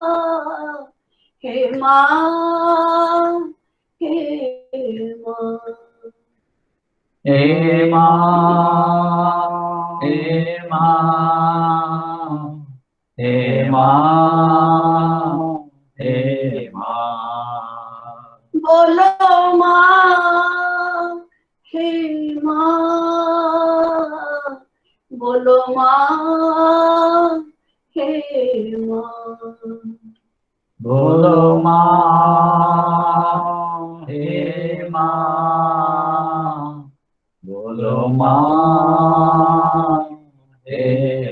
हे माँ, हे माँ, हे माँ, हे माँ, हे माँ, हे माँ। बोलो माँ, हे माँ, बोलो माँ, हे माँ, बोलो माँ, हे माँ, बोलो माँ, हे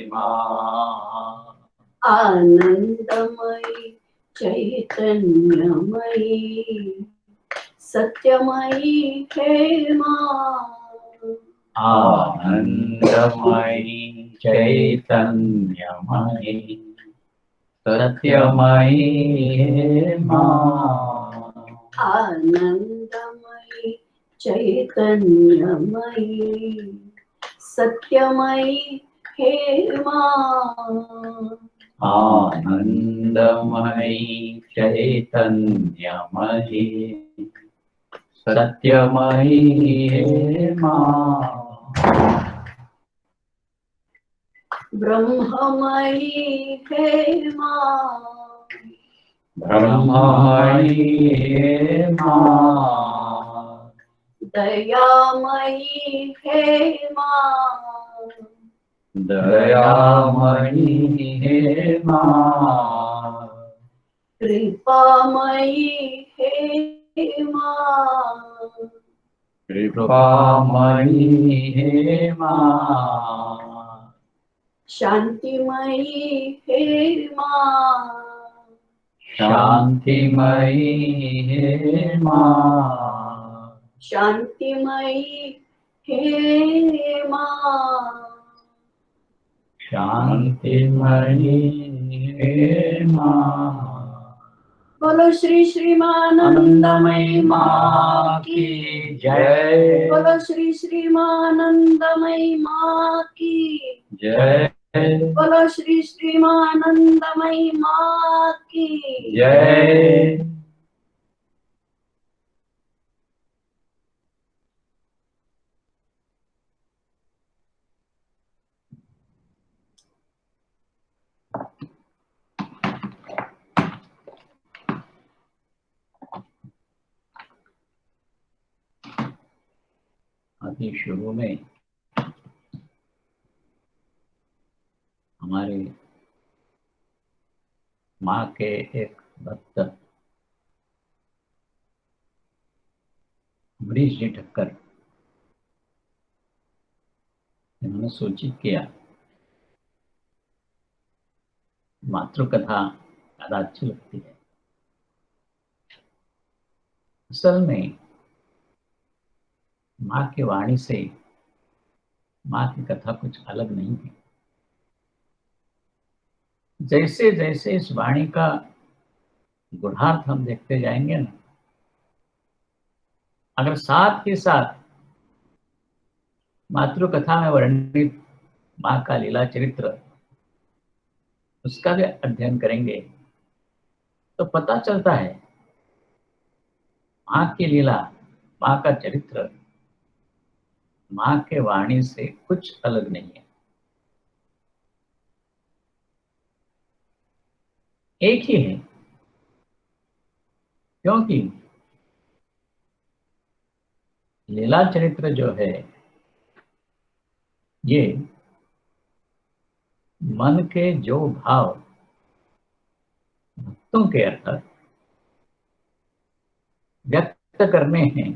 माँ। आनंदमयी चैतन्यमयी सत्यमयी हे माँ, आनंदमयी चैतन्यमयी सत्यमयी हे माँ। आनंदमयी चैतन्यमयी सत्यमयी हे माँ, आनंदमयी चैतन्यमयी सत्यमयी हे माँ। ब्रह्ममयी हे माँ, ब्रह्ममयी हे माँ। दयामयी हे माँ, दयामयी हे माँ। कृपामयी हे माँ, कृपामयी हे माँ। शांतिमयी हे माँ, शांतिमयी हे माँ। शांतिमयी हे माँ, शांतिमयी हे माँ। बोलो श्री श्रीमानंदमयी माँ की जय, बोलो श्री श्रीमानंदमयी माँ की जय, बोलो श्री श्रीमानंदमयी माँ की जय। अभी शुरू में हमारे माँ के एक भक्त अमरीश जी ठक्कर, इन्होंने सूचित किया मातृकथा ज्यादा अच्छी लगती है। असल में माँ की वाणी से माँ की कथा कुछ अलग नहीं है। जैसे जैसे इस वाणी का गुणार्थ हम देखते जाएंगे ना, अगर साथ ही साथ मातृकथा में वर्णित माँ का लीला चरित्र उसका भी अध्ययन करेंगे तो पता चलता है माँ की लीला, माँ का चरित्र माँ के वाणी से कुछ अलग नहीं है, एक ही है। क्योंकि लीला चरित्र जो है ये मन के जो भाव भक्तों के अर्थात व्यक्त करने हैं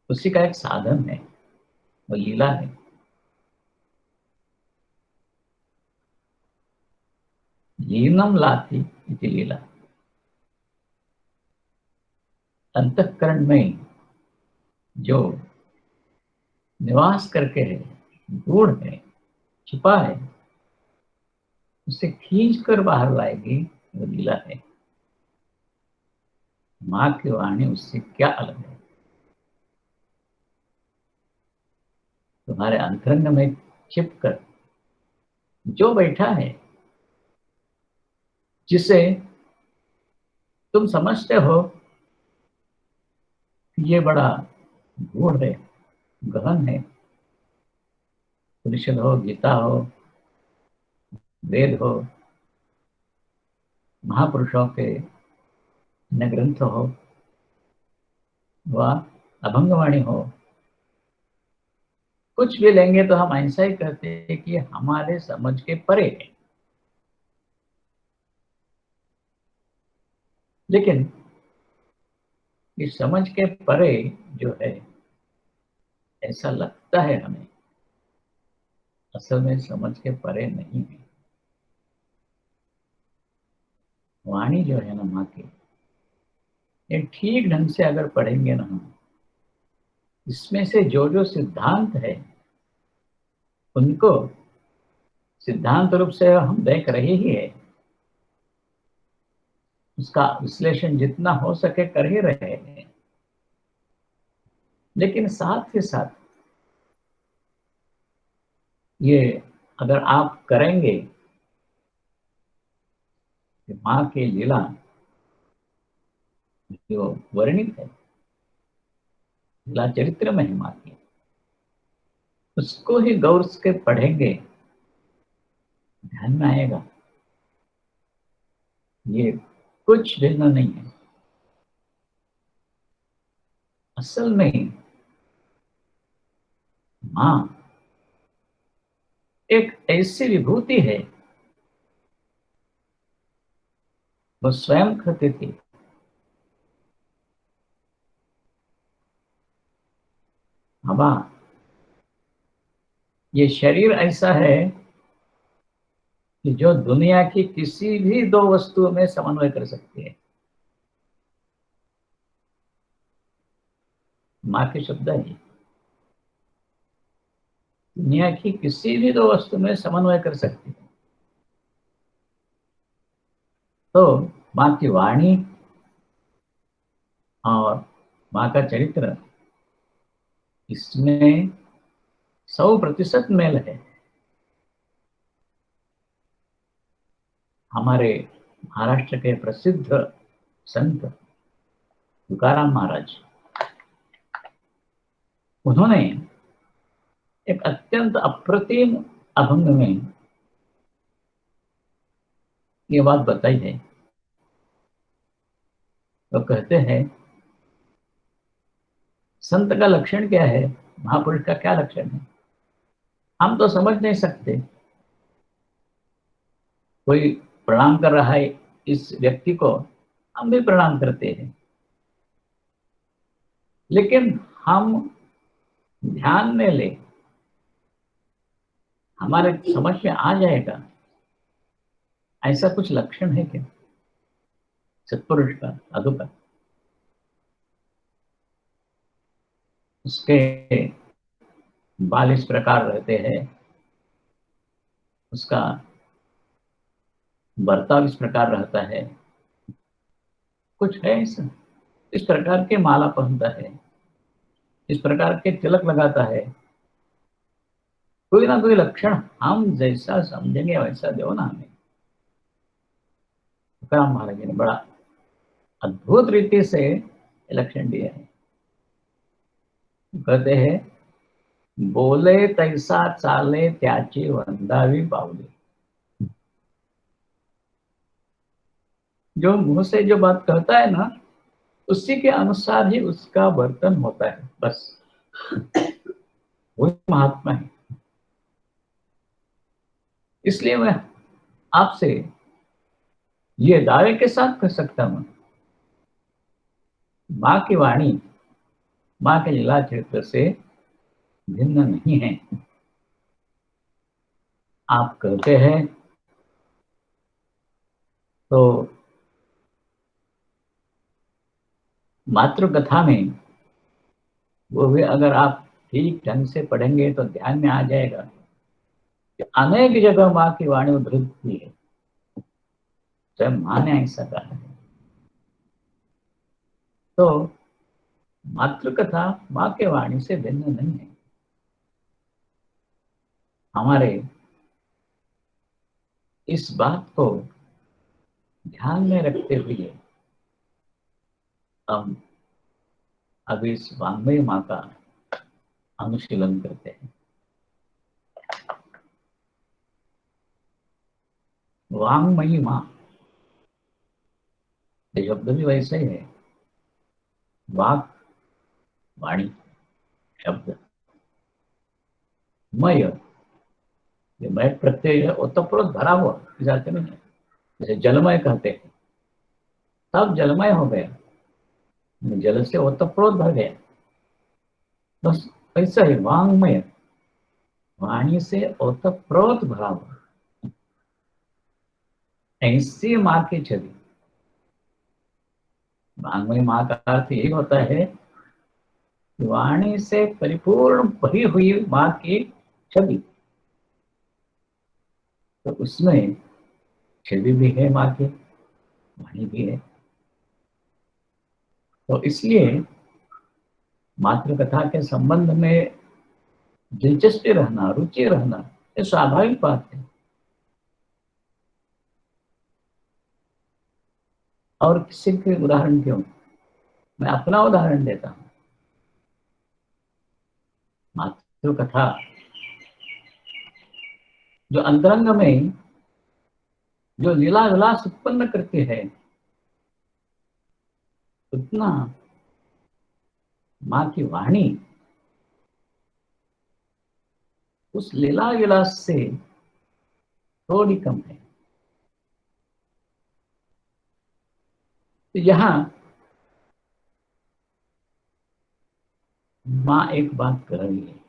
उसी का एक साधन है, वो लीला है। लीनम लाती इति लीला, अंतःकरण में जो निवास करके है, गूढ़ है, छिपा है, उसे खींच कर बाहर लाएगी, वो लीला है। माँ की वाणी उससे क्या अलग है? तुम्हारे अंतरंग में छिप कर जो बैठा है जिसे तुम समझते हो कि ये बड़ा गूढ़ है, गहन है। उपनिषद हो, गीता हो, वेद हो, महापुरुषों के अन्य ग्रंथ हो, व अभंगवाणी हो, कुछ भी लेंगे तो हम ऐसा ही कहते हैं कि हमारे समझ के परे है। लेकिन इस समझ के परे जो है, ऐसा लगता है हमें, असल में समझ के परे नहीं है। वाणी जो है ना माँ की, ये ठीक ढंग से अगर पढ़ेंगे ना हम, इसमें से जो जो सिद्धांत है उनको सिद्धांत रूप से हम देख रहे ही है, उसका विश्लेषण जितना हो सके कर ही रहे हैं। लेकिन साथ ही साथ ये अगर आप करेंगे कि माँ की लीला जो वर्णित है, लीला चरित्र में है माँ की, उसको ही गौर से पढ़ेंगे, ध्यान में आएगा ये कुछ भिन्न नहीं है। असल में माँ एक ऐसी विभूति है, वो स्वयं कहती थी हवा, ये शरीर ऐसा है कि जो दुनिया की किसी भी दो वस्तुओं में समन्वय कर सकती है। माँ के शब्द है, दुनिया की किसी भी दो वस्तु में समन्वय कर सकती है। तो माँ की वाणी और माँ का चरित्र, इसमें 100% मेल है। हमारे महाराष्ट्र के प्रसिद्ध संत तुकाराम महाराज, उन्होंने एक अत्यंत अप्रतिम अभंग में ये बात बताई है। तो कहते हैं, संत का लक्षण क्या है, महापुरुष का क्या लक्षण है, हम तो समझ नहीं सकते। कोई प्रणाम कर रहा है इस व्यक्ति को, हम भी प्रणाम करते हैं, लेकिन हम ध्यान में ले, हमारे समझ में आ जाएगा, ऐसा कुछ लक्षण है क्या सत्पुरुष का, साधु का? उसके बाल इस प्रकार रहते हैं, उसका बर्ताव इस प्रकार रहता है, कुछ है ऐसा, इस प्रकार के माला पहनता है, इस प्रकार के तिलक लगाता है, कोई ना कोई लक्षण हम जैसा समझेंगे वैसा दो ना हमें। तुकाराम महाराज जी ने बड़ा अद्भुत रीति से लक्षण दिया है। कहते हैं, बोले तैसा चाले त्याची वंदावी पावले। जो मुंह से जो बात कहता है ना, उसी के अनुसार ही उसका वर्तन होता है, बस वही महात्मा है। इसलिए मैं आपसे ये दावे के साथ कह सकता हूं, माँ की वाणी माँ के लीला चरित्र से भिन्न नहीं है। आप कहते हैं तो मातृकथा में वो भी अगर आप ठीक ढंग से पढ़ेंगे तो ध्यान में आ जाएगा कि अनेक जगह माँ की वाणी उद्धृत हुई है, स्वयं माँ ने ऐसा कहा है। तो मातृकथा माँ के वाणी से भिन्न नहीं है। हमारे इस बात को ध्यान में रखते हुए हम अभी इस वांग्मयी माँ का अनुशीलन करते हैं। वांग्मयी माँ, ये शब्द भी वैसे ही है, वाक वाणी शब्द, मय, ये मय प्रत्यय है, ओतप्रोत भरा हुआ जाते नहीं है, जैसे जलमय कहते हैं, सब जलमय हो गया, जल से ओतप्रोत भर गया, बस ऐसा ही वांग्मय, वाणी से ओतप्रोत भरा हुआ, ऐसी माँ की छवि। वांग्मयी माँ का अर्थ यही होता है, वाणी से परिपूर्ण भरी हुई माँ की छवि। तो उसमें छवि भी है माँ की, वाणी भी है। तो इसलिए मातृ कथा के संबंध में दिलचस्पी रहना, रुचि रहना, ये स्वाभाविक बात है। और किसी के उदाहरण क्यों, मैं अपना उदाहरण देता हूँ। मातृ कथा जो अंतरंग में जो लीला विलास उत्पन्न करती है, उतना माँ की वाणी उस लीला विलास से थोड़ी कम है। तो यहाँ माँ एक बात कर रही है,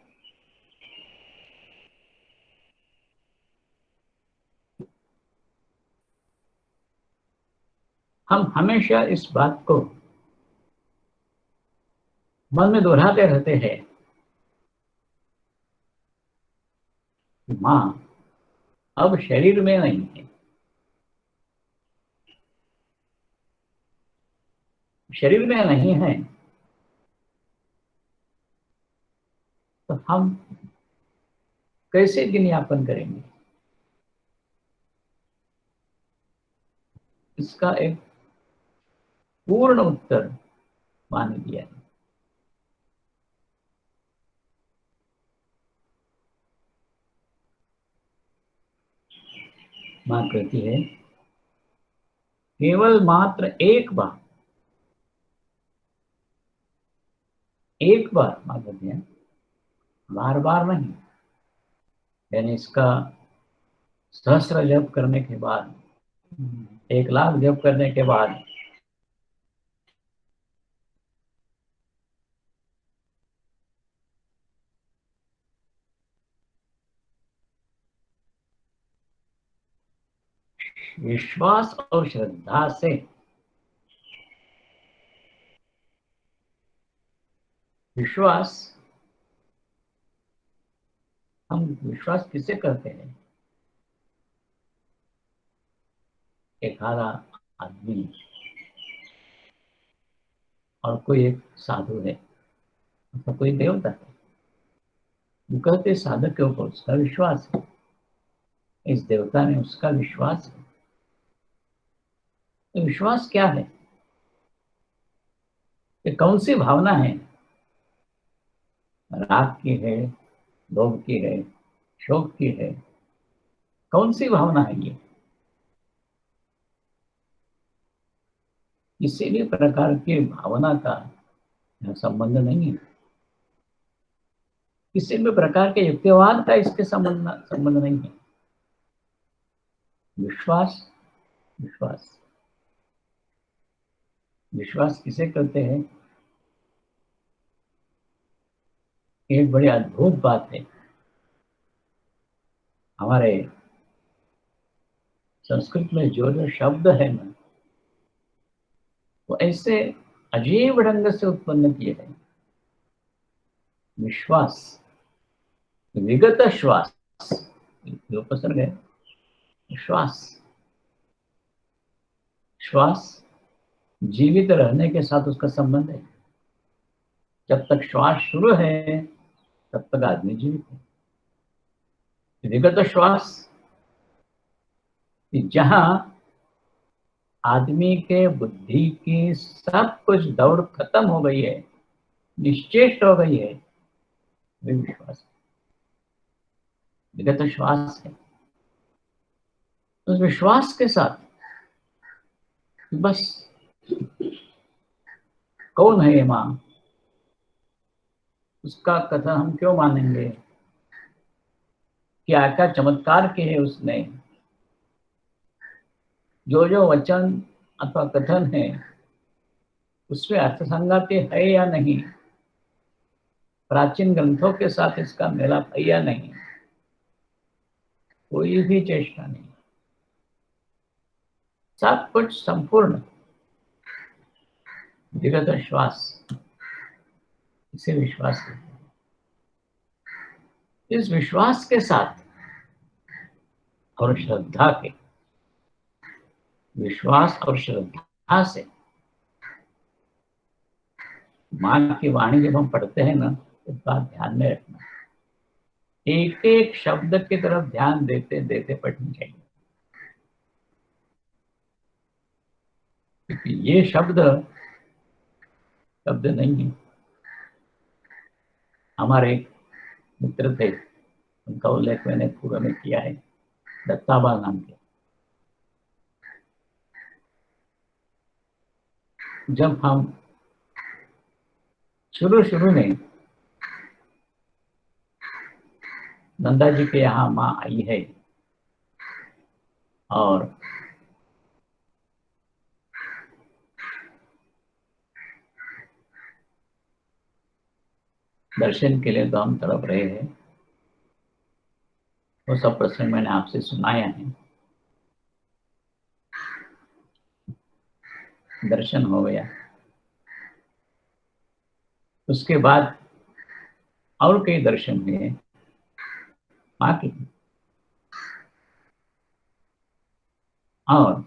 हम हमेशा इस बात को मन में दोहराते रहते हैं कि माँ अब शरीर में नहीं है, शरीर में नहीं है, तो हम कैसे दिन यापन करेंगे। इसका एक पूर्ण उत्तर माँ ने दिया है। माँ कहती है, केवल मात्र एक बार, एक बार माँ कहती है, बार बार नहीं। यानी इसका सहस्र जप करने के बाद, 1,00,000 जप करने के बाद विश्वास और श्रद्धा से, विश्वास, हम विश्वास किसे करते हैं। एक आधा आदमी और कोई एक साधु है, तो कोई देवता है, वो कहते साधक के ऊपर उसका विश्वास है, इस देवता ने उसका विश्वास है। तो विश्वास क्या है, ये कौन सी भावना है, राग की है, लोभ की है, शोक की है, कौन सी भावना है ये। किसी भी प्रकार की भावना का यहाँ संबंध नहीं है, किसी भी प्रकार के युक्तिवाद का इसके संबंध नहीं है। विश्वास, विश्वास, विश्वास किसे करते हैं। एक बड़ी अद्भुत बात है, हमारे संस्कृत में जो जो शब्द है ना, वो ऐसे अजीब ढंग से उत्पन्न किए हैं। विश्वास, विगत श्वास, जो उपसर्ग है, श्वास, श्वास जीवित रहने के साथ उसका संबंध है। जब तक श्वास शुरू है तब तक आदमी जीवित है। विगत श्वास, जहां आदमी के बुद्धि की सब कुछ दौड़ खत्म हो गई है, निश्चेष्ट हो गई है, वे विश्वास, विगत श्वास है। उस विश्वास के साथ बस कौन है ये माँ, उसका कथन हम क्यों मानेंगे, क्या क्या चमत्कार किए है उसने, जो जो वचन अथवा कथन है उसमें अर्थ संगति है या नहीं, प्राचीन ग्रंथों के साथ इसका मेलाप है या नहीं, कोई भी चेष्टा नहीं, सब कुछ संपूर्ण विगत श्वास, इसे विश्वास है। इस विश्वास के साथ और श्रद्धा के, विश्वास और श्रद्धा से माँ की वाणी जब हम पढ़ते हैं ना, तो बात ध्यान में रखना, एक एक शब्द की तरफ ध्यान देते देते पढ़नी चाहिए, क्योंकि ये शब्द शब्द नहीं है। हमारे एक मित्र थे, उनका उल्लेख मैंने पूरा में किया है, दत्ताबा नाम के। जब हम शुरू शुरू में नंदा जी के यहाँ माँ आई है और दर्शन के लिए तो हम तड़प रहे हैं, वो सब प्रसंग मैंने आपसे सुनाया है। दर्शन हो गया, उसके बाद और कई दर्शन हुए माँ के, और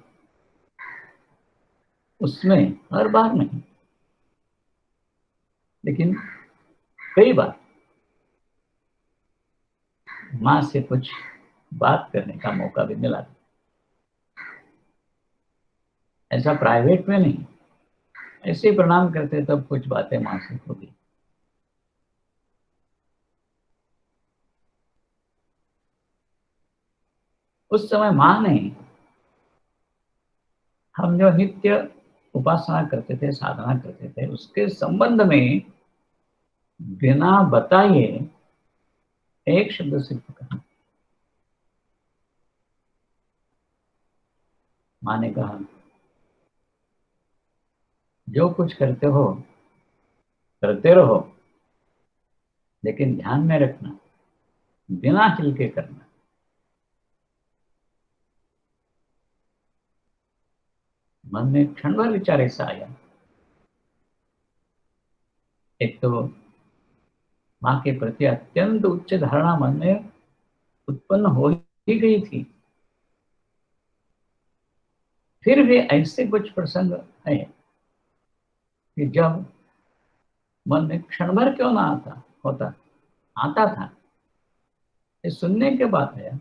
उसमें हर बार नहीं लेकिन कई बार माँ से कुछ बात करने का मौका भी मिला। ऐसा प्राइवेट में नहीं, ऐसे ही प्रणाम करते तब कुछ बातें माँ से होगी। उस समय माँ ने हम जो नित्य उपासना करते थे, साधना करते थे, उसके संबंध में बिना बताए एक शब्द सिर्फ कहा। माँ ने कहा, जो कुछ करते हो करते रहो, लेकिन ध्यान में रखना बिना हिल के करना। मन में क्षण भर विचार ऐसा आया, एक तो माँ के प्रति अत्यंत उच्च धारणा मन में उत्पन्न हो ही गई थी, फिर भी ऐसे कुछ प्रसंग है कि जब मन में क्षण भर क्यों ना आता था, ये सुनने के बाद आया,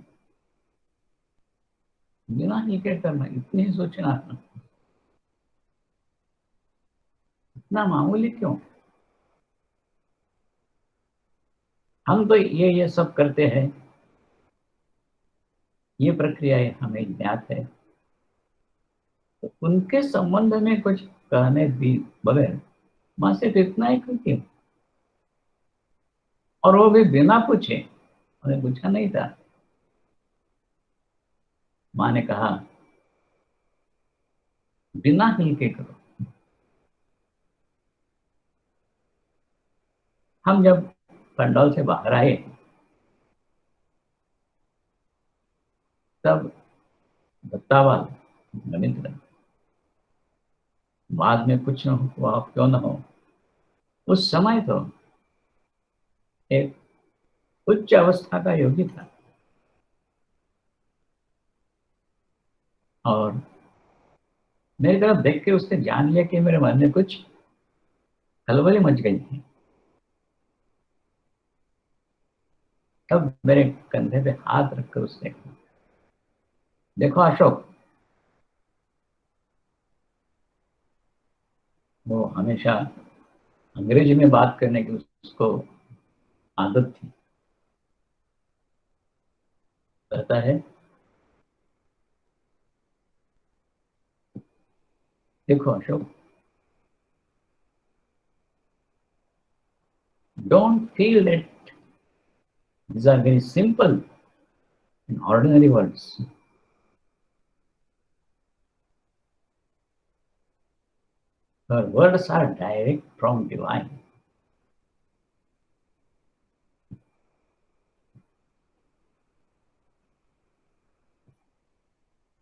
बिना ही के करना, इतनी ही सोचना, इतना मामूली क्यों। हम तो ये सब करते हैं, ये प्रक्रियाएं हमें ज्ञात है, तो उनके संबंध में कुछ कहने भी बगैर माँ सिर्फ इतना ही करती हूँ, और वो भी बिना पूछे, उन्हें पूछा नहीं था। माँ ने कहा, बिना हिल के करो। हम जब पंडाल से बाहर आए तब दत्तावाल मित्र, बाद में कुछ न हुआ क्यों न हो, उस समय तो एक उच्च अवस्था का योगी था, और मेरी तरफ देख के उसने जान लिया कि मेरे मन में कुछ खलबली मच गई थी। तब मेरे कंधे पे हाथ रखकर उसने कहा, देखो अशोक, हमेशा अंग्रेजी में बात करने की उसको आदत थी। कहता है, देखो Ashok, don't feel that these are very simple and ordinary words. Her words are direct from divine.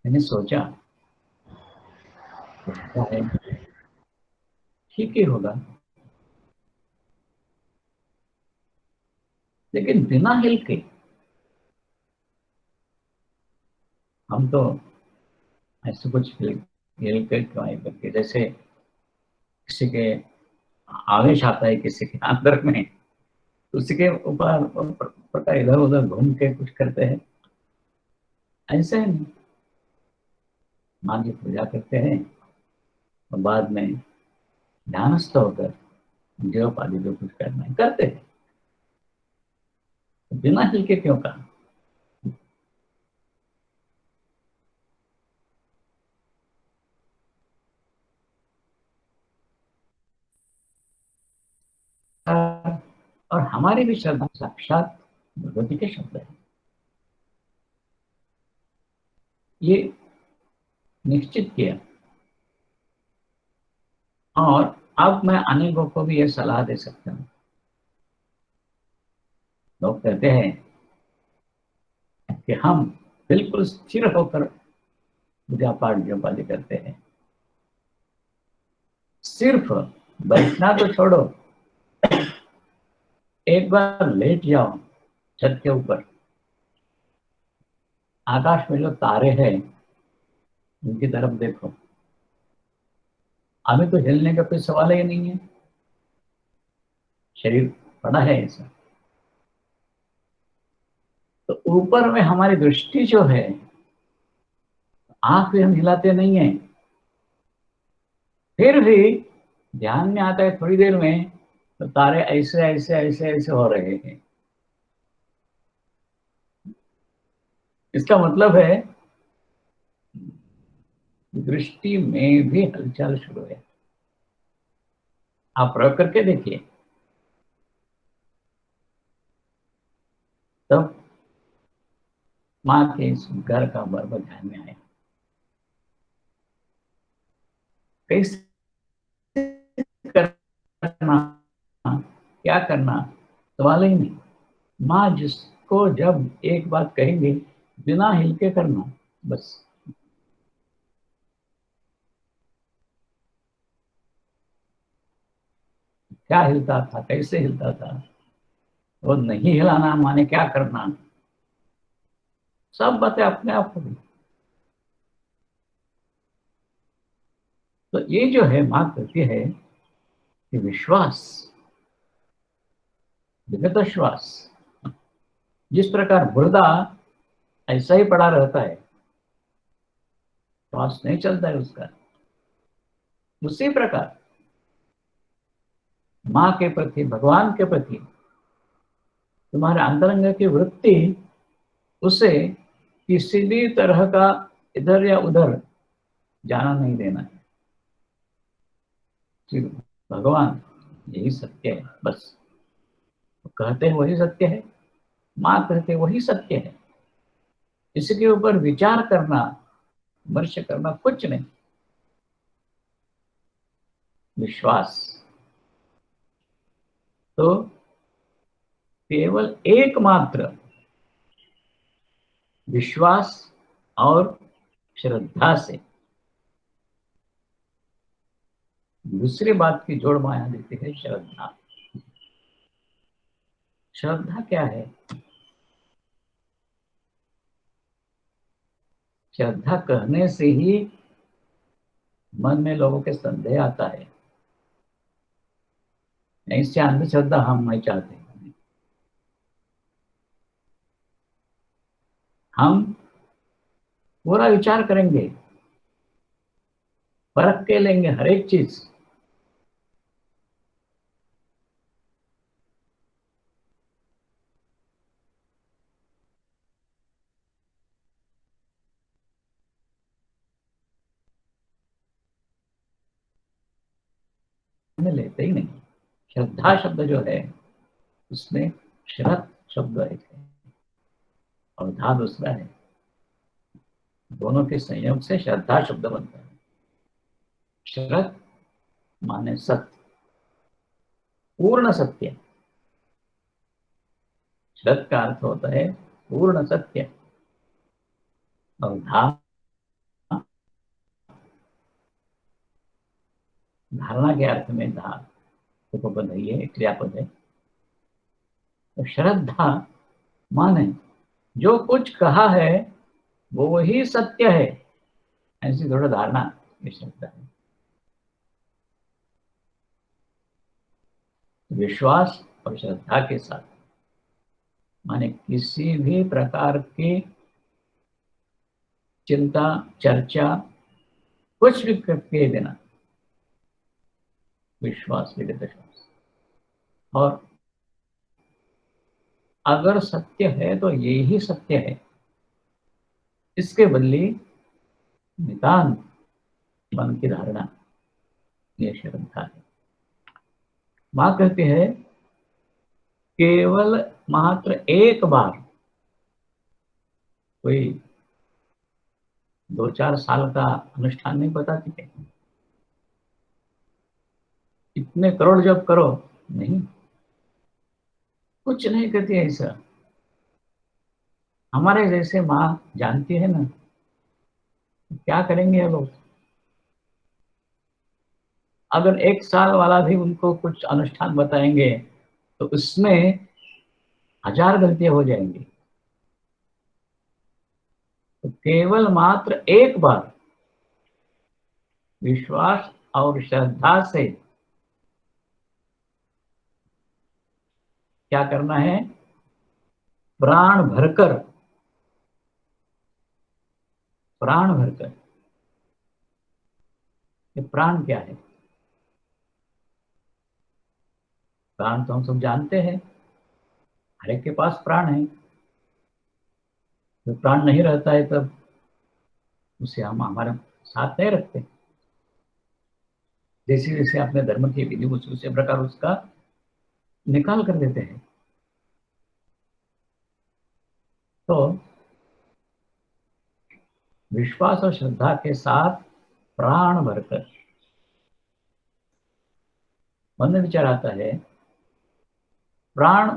मैंने सोचा ठीक ही होगा, लेकिन बिना हिल के हम तो ऐसे कुछ हिल के क्यों आए करके, जैसे किसी के आवेश आता है किसी के अंदर में, उसी के ऊपर इधर उधर घूम के कुछ करते हैं, ऐसे नहीं। माँ की पूजा करते हैं और बाद में ध्यानस्थ होकर जीवोपाधि जो कुछ करना है करते हैं, बिना हिल के क्यों कहा। और हमारी भी श्रद्धा साक्षात भगवती के शब्द है। ये निश्चित किया, और अब मैं अनेकों को भी ये सलाह दे सकता हूँ। लोग कहते हैं कि हम बिल्कुल स्थिर होकर पूजा पाठ जपाली करते हैं, सिर्फ बैठना तो छोड़ो, एक बार लेट जाओ छत के ऊपर, आकाश में जो तारे हैं उनकी तरफ देखो, हमें तो हिलने का कोई सवाल ही नहीं है, शरीर पड़ा है ऐसा। तो ऊपर में हमारी दृष्टि जो है, आंख भी हम हिलाते नहीं है, फिर भी ध्यान में आता है थोड़ी देर में तो तारे ऐसे ऐसे ऐसे ऐसे हो रहे हैं। इसका मतलब है दृष्टि में भी हलचल शुरू है। आप प्रयोग करके देखिए, तब माँ के इस घर का वर्ब ध्यान में आया। कैसे करना, क्या करना, सवाल ही नहीं। माँ जिसको जब एक बात कहेंगे बिना हिल के करना, बस। क्या हिलता था, कैसे हिलता था, वो नहीं हिलाना माने क्या करना, सब बातें अपने आप होगी। तो ये जो है माँ कहती है कि विश्वास, विगत श्वास, जिस प्रकार मुर्दा ऐसा ही पड़ा रहता है, श्वास नहीं चलता है उसका, उसी प्रकार माँ के प्रति, भगवान के प्रति तुम्हारे अंतरंग की वृत्ति, उसे किसी भी तरह का इधर या उधर जाना नहीं देना है। सिर्फ भगवान यही सत्य है, बस। कहते हैं वही सत्य है, माँ कहते वही सत्य है, इसके ऊपर विचार करना, विमर्श करना कुछ नहीं। विश्वास तो केवल एकमात्र विश्वास और श्रद्धा से दूसरी बात की जोड़ माया देती है श्रद्धा। श्रद्धा क्या है? श्रद्धा कहने से ही मन में लोगों के संदेह आता है, इससे अंधश्रद्धा हम नहीं चाहते। हम पूरा विचार करेंगे, परख के लेंगे हर एक चीज, में लेते ही नहीं। श्रद्धा शब्द जो है उसमें श्रत शब्द एक है और धा दूसरा है, दोनों के संयोग से श्रद्धा शब्द बनता है। श्रत माने सत्य, पूर्ण सत्य। श्रत का अर्थ होता है पूर्ण सत्य, और धा धारणा के अर्थ में धा उपपद है, ये क्रियापद है। तो श्रद्धा माने जो कुछ कहा है वो वही सत्य है, ऐसी थोड़ा धारणा ये श्रद्धा है। विश्वास और श्रद्धा के साथ माने किसी भी प्रकार की चिंता चर्चा कुछ भी करके बिना विश्वास विगत विश्वास, और अगर सत्य है तो ये ही सत्य है, इसके बदले नितांत मन की धारणा, ये श्रद्धा है। मां कहती है केवल मात्र एक बार, कोई 2-4 साल का अनुष्ठान नहीं बताती है, इतने करोड़ जप करो, नहीं, कुछ नहीं कहती ऐसा। हमारे जैसे माँ जानती है ना, क्या करेंगे ये लोग। अगर 1 साल वाला भी उनको कुछ अनुष्ठान बताएंगे तो उसमें 1000 गलतियां हो जाएंगी। तो केवल मात्र एक बार विश्वास और श्रद्धा से क्या करना है, प्राण भरकर, प्राण भरकर। ये प्राण क्या है? प्राण तो हम सब जानते हैं, हर एक के पास प्राण है। जो प्राण नहीं रहता है तब उसे हम हमारे साथ नहीं रखते। जैसे जैसे अपने धर्म की विधि उसी प्रकार उसका निकाल कर देते हैं। तो विश्वास और श्रद्धा के साथ प्राण भरकर मन में विचार आता है, प्राण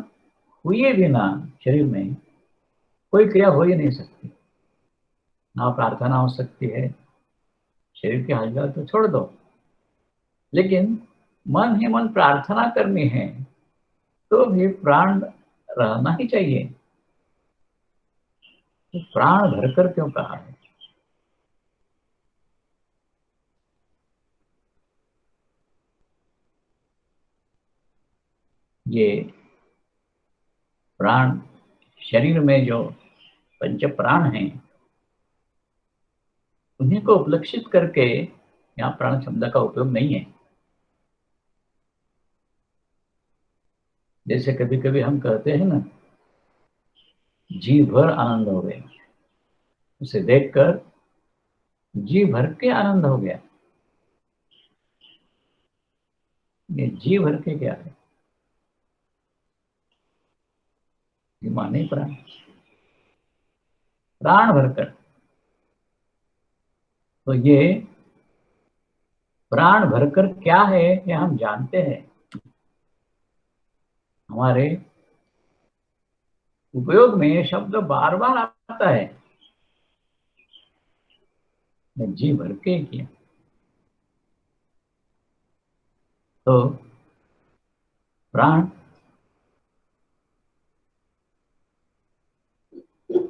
हुए बिना शरीर में कोई क्रिया हो ही नहीं सकती। ना प्रार्थना हो सकती है, शरीर की हालचाल तो छोड़ दो, लेकिन मन ही मन प्रार्थना करनी है तो भी प्राण रहना ही चाहिए। तो प्राण भरकर क्यों कहा है? ये प्राण शरीर में जो पंच प्राण हैं उन्हीं को उपलक्षित करके यहाँ प्राण शब्द का उपयोग नहीं है। जैसे कभी कभी हम कहते हैं ना, जी भर आनंद हो गया, उसे देखकर जी भर के आनंद हो गया। ये जी भर के क्या है? ये माने प्राण, प्राण भरकर। तो ये प्राण भरकर क्या है ये हम जानते हैं, हमारे उपयोग में ये शब्द बार बार आता है। मैं जी भर के किया, तो प्राण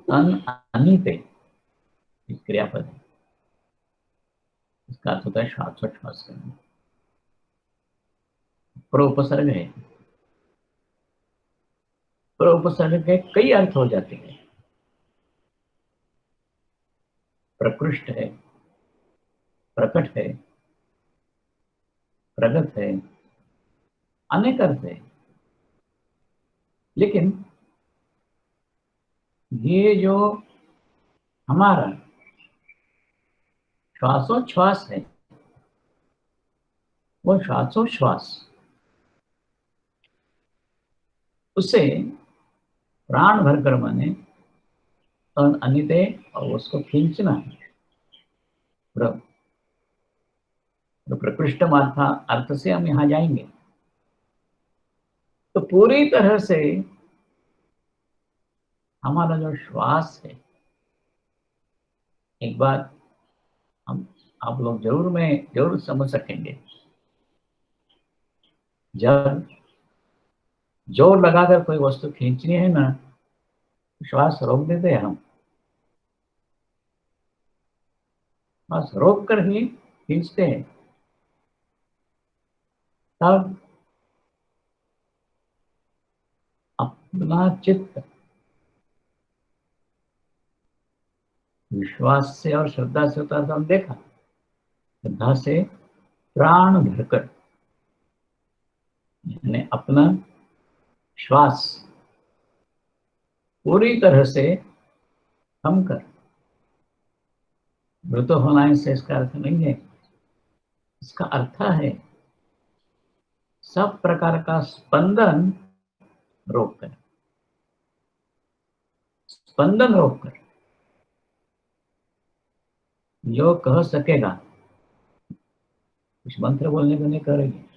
तन अनिते क्रियापद है, इसका अर्थ होता है श्वासोच्छ्वास करना। पर उपसर्ग है, पर उपसर्ग के कई अर्थ हो जाते हैं। प्रकृष्ट है, प्रकट है, प्रगत है, अनेक अर्थ है। लेकिन ये जो हमारा श्वासोच्छ्वास है वो श्वासोश्वास उसे प्राण भरकर माने अनिते और उसको खींचना है। तो प्रकृष्ट अर्थ से हम यहाँ जाएंगे तो पूरी तरह से हमारा जो श्वास है, एक बात हम आप लोग जरूर समझ सकेंगे। जब जोर लगाकर कोई वस्तु खींचनी है ना, श्वास रोक देते हैं हम, श्वास रोक कर ही खींचते हैं। तब अपना चित्त विश्वास से और श्रद्धा से होता तो हम देखा, श्रद्धा से प्राण भरकर यानी अपना श्वास पूरी तरह से थम कर, मृत होना इससे इसका अर्थ नहीं है। इसका अर्थ है सब प्रकार का स्पंदन रोककर, स्पंदन रोककर जो कह सकेगा, कुछ मंत्र बोलने को नहीं कह रही है,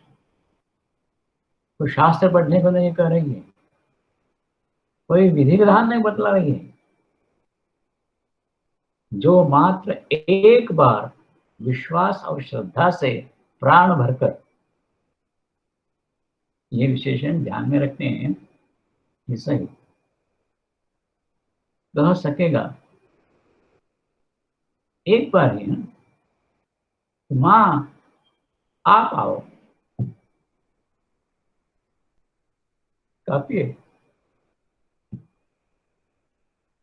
कोई शास्त्र पढ़ने को नहीं कह रही है, कोई विधि विधान नहीं बतला रही है। जो मात्र एक बार विश्वास और श्रद्धा से प्राण भरकर, ये विशेषण ध्यान में रखते हैं, ये सही कह सकेगा एक बार ही ना, मां आप आओ, काफी है,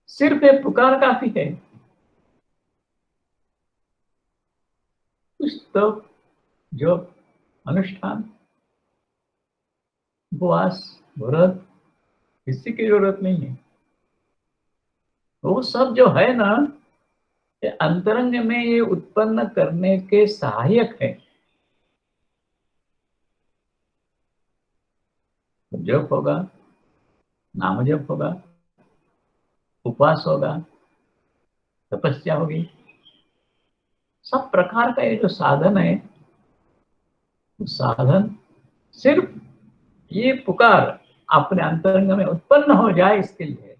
सिर्फ एक पुकार काफी है। कुछ तो जो अनुष्ठान, उपवास, व्रत, किसी की जरूरत नहीं है। वो सब जो है ना, ये अंतरंग में ये उत्पन्न करने के सहायक है। जप होगा, नाम जप होगा, उपवास होगा, तपस्या होगी, सब प्रकार का ये जो साधन है, साधन सिर्फ ये पुकार अपने अंतरंग में उत्पन्न हो जाए इसके लिए।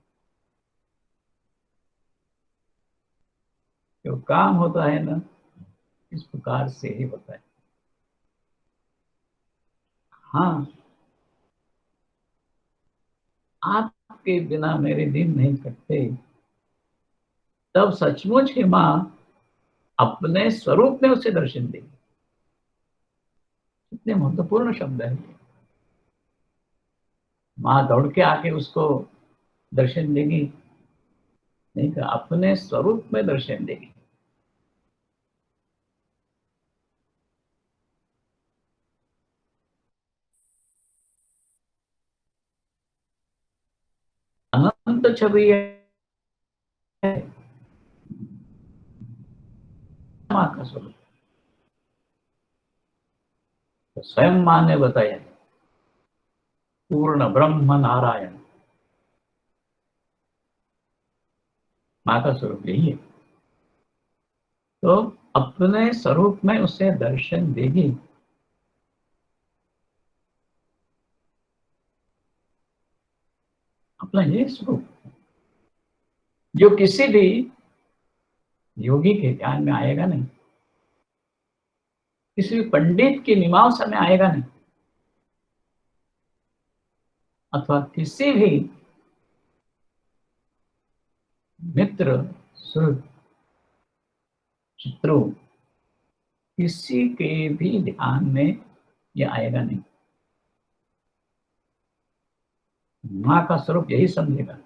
जो काम होता है ना, इस पुकार से ही होता है। हाँ, आपके बिना मेरे दिन नहीं कटते, तब सचमुच ही मां अपने स्वरूप में उसे दर्शन देगी। कितने महत्वपूर्ण शब्द है। मां दौड़ के आके उसको दर्शन देगी नहीं, तो अपने स्वरूप में दर्शन देगी। अनंत छवि है मां का स्वरूप। तो स्वयं मां ने बताया, पूर्ण ब्रह्म नारायण, मां का स्वरूप यही है। तो अपने स्वरूप में उसे दर्शन देगी। अपना ये स्वरूप जो किसी भी योगी के ध्यान में आएगा नहीं, किसी भी पंडित की मीमांसा में आएगा नहीं, अथवा किसी भी मित्र सुहृद शत्रु किसी के भी ध्यान में ये आएगा नहीं। मां का स्वरूप यही समझेगा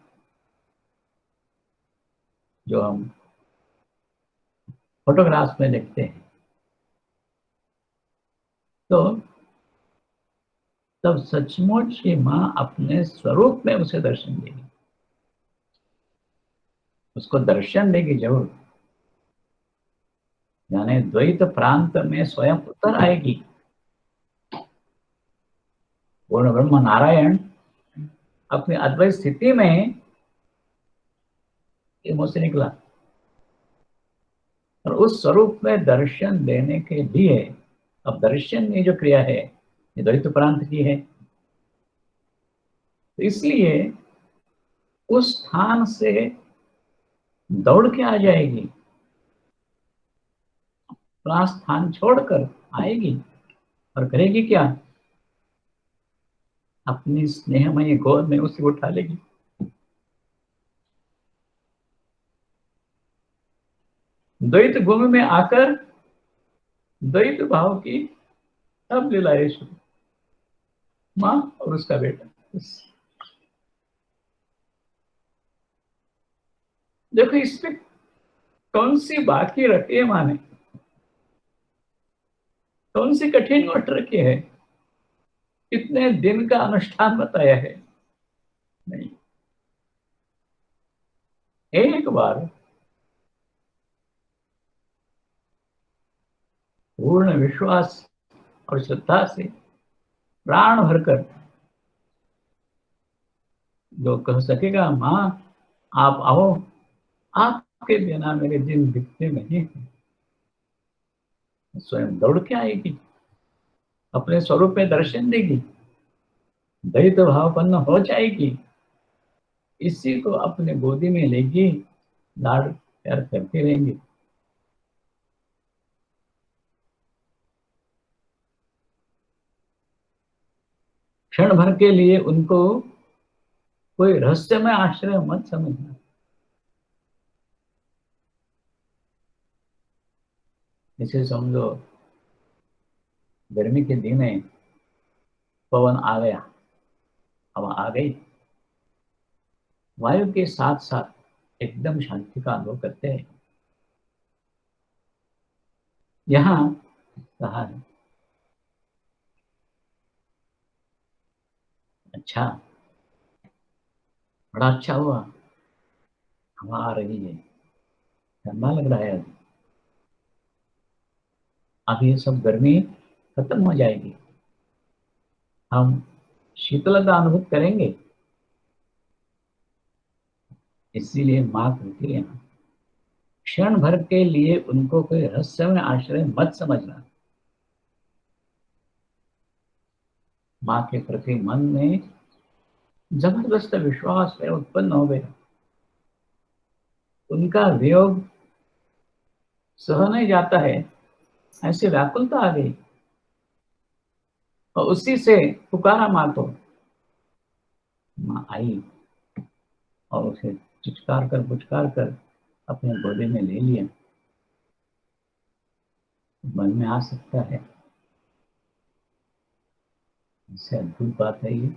जो हम फोटोग्राफ्स में देखते हैं। तो तब सचमुच ये मां अपने स्वरूप में उसे दर्शन देगी, उसको दर्शन देगी जरूर, यानी द्वैत प्रांत में स्वयं उतर आएगी। पूर्ण ब्रह्म नारायण अपनी अद्वैत स्थिति में ये मुंह से निकला और उस स्वरूप में दर्शन देने के लिए, अब दर्शन में जो क्रिया है ये द्वैत प्रांत की है, तो इसलिए उस स्थान से दौड़ के आ जाएगी, अपना स्थान छोड़कर आएगी और करेगी क्या? अपनी स्नेहमयी गोद में उसे उठा लेगी। द्वैत भूमि में आकर द्वैत भाव की सब लीलाएं शुरू, माँ और उसका बेटा। देखो इसमें कौन सी बाकी रखी है माँ ने, कौन सी कठिन गोष्ट रखी है, कितने दिन का अनुष्ठान बताया है? नहीं, एक बार पूर्ण विश्वास और श्रद्धा से प्राण भरकर जो कह सकेगा माँ आप आओ, आपके बिना मेरे दिन दिखते नहीं हैं, स्वयं दौड़ के आएगी, अपने स्वरूप में दर्शन देगी, द्वैत भावपन्न हो जाएगी, इसी को अपने गोदी में लेगी, लाड प्यार करते रहेंगे। क्षण भर के लिए उनको कोई रहस्यमय आश्रय मत समझना। इसे समझो गर्मी के दिन है, पवन आ गया, हवा आ गई, वायु के साथ साथ एकदम शांति का अनुभव करते हैं। यहाँ कहा है अच्छा, बड़ा अच्छा हुआ, हवा आ रही है, ठंडा लग रहा है, अब ये सब गर्मी खत्म हो जाएगी, हम शीतलता अनुभव करेंगे। इसीलिए माँ कहती है क्षण भर के लिए उनको कोई रहस्यमय आश्रय मत समझना। माँ के प्रति मन में जबरदस्त विश्वास में उत्पन्न हो गया, उनका वियोग सह नहीं जाता है, ऐसी व्याकुलता आ गई और उसी से पुकारा माँ को। माँ आई और उसे चिचकार कर पुचकार कर अपने गोदी में ले लिया। मन में आ सकता है इससे अद्भुत बात है, ये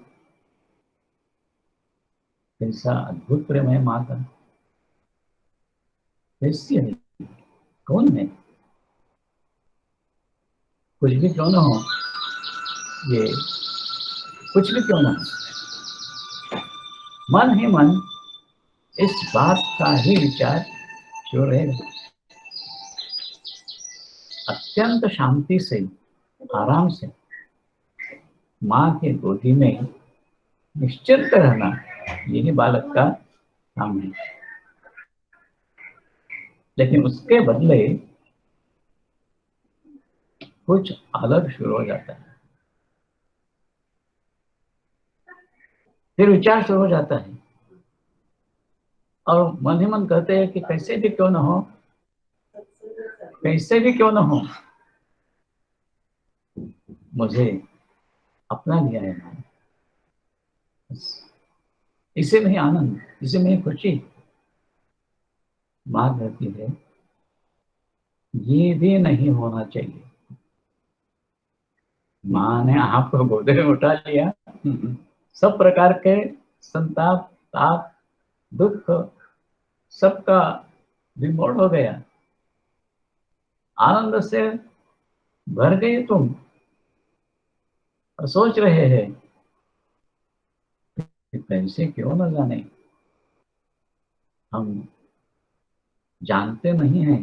कैसा अद्भुत प्रेम है माँ का, कैसी है, कौन है, कुछ भी क्यों ना हो, ये कुछ भी क्यों ना हो, मन ही मन इस बात का ही विचार जो रहेगा, अत्यंत शांति से आराम से माँ के गोदी में निश्चिंत रहना, यही बालक का काम है। लेकिन उसके बदले कुछ अलग शुरू हो जाता है, फिर विचार शुरू हो जाता है और मन ही मन कहते हैं कि कैसे भी क्यों ना हो, कैसे भी क्यों ना हो, मुझे अपना लिया है माँ, इसे में ही आनंद, इसे में ही खुशी। माँ कहती है ये भी नहीं होना चाहिए। माँ ने आपको गोदे में उठा लिया, सब प्रकार के संताप, ताप, दुख सबका विमोड़ हो गया, आनंद से भर गए तुम और सोच रहे हैं कि कैसे क्यों न जाने, हम जानते नहीं हैं,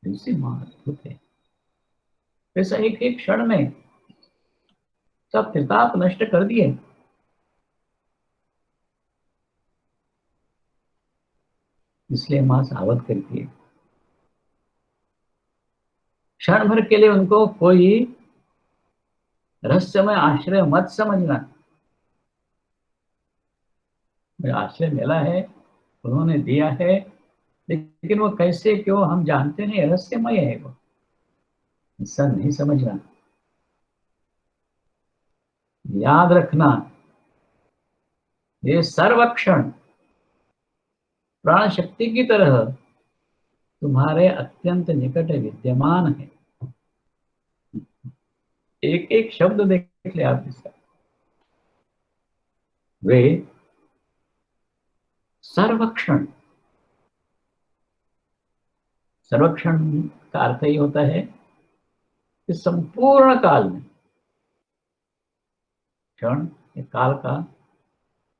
कैसी माँ अद्भुत है। ऐसा एक एक क्षण में सब त्रिताप नष्ट कर दिए। इसलिए मां सावध करती है, क्षण भर के लिए उनको कोई रहस्यमय आश्रय मत समझना। आश्रय मिला है, उन्होंने दिया है, लेकिन वो कैसे क्यों हम जानते नहीं, रहस्यमय है वो, ऐसा नहीं समझना। याद रखना, ये सर्वक्षण प्राण शक्ति की तरह तुम्हारे अत्यंत निकट विद्यमान है। एक एक शब्द देख ले आप इसका। वे सर्वक्षण, सर्वक्षण का अर्थ ही होता है कि संपूर्ण काल में, क्षण काल का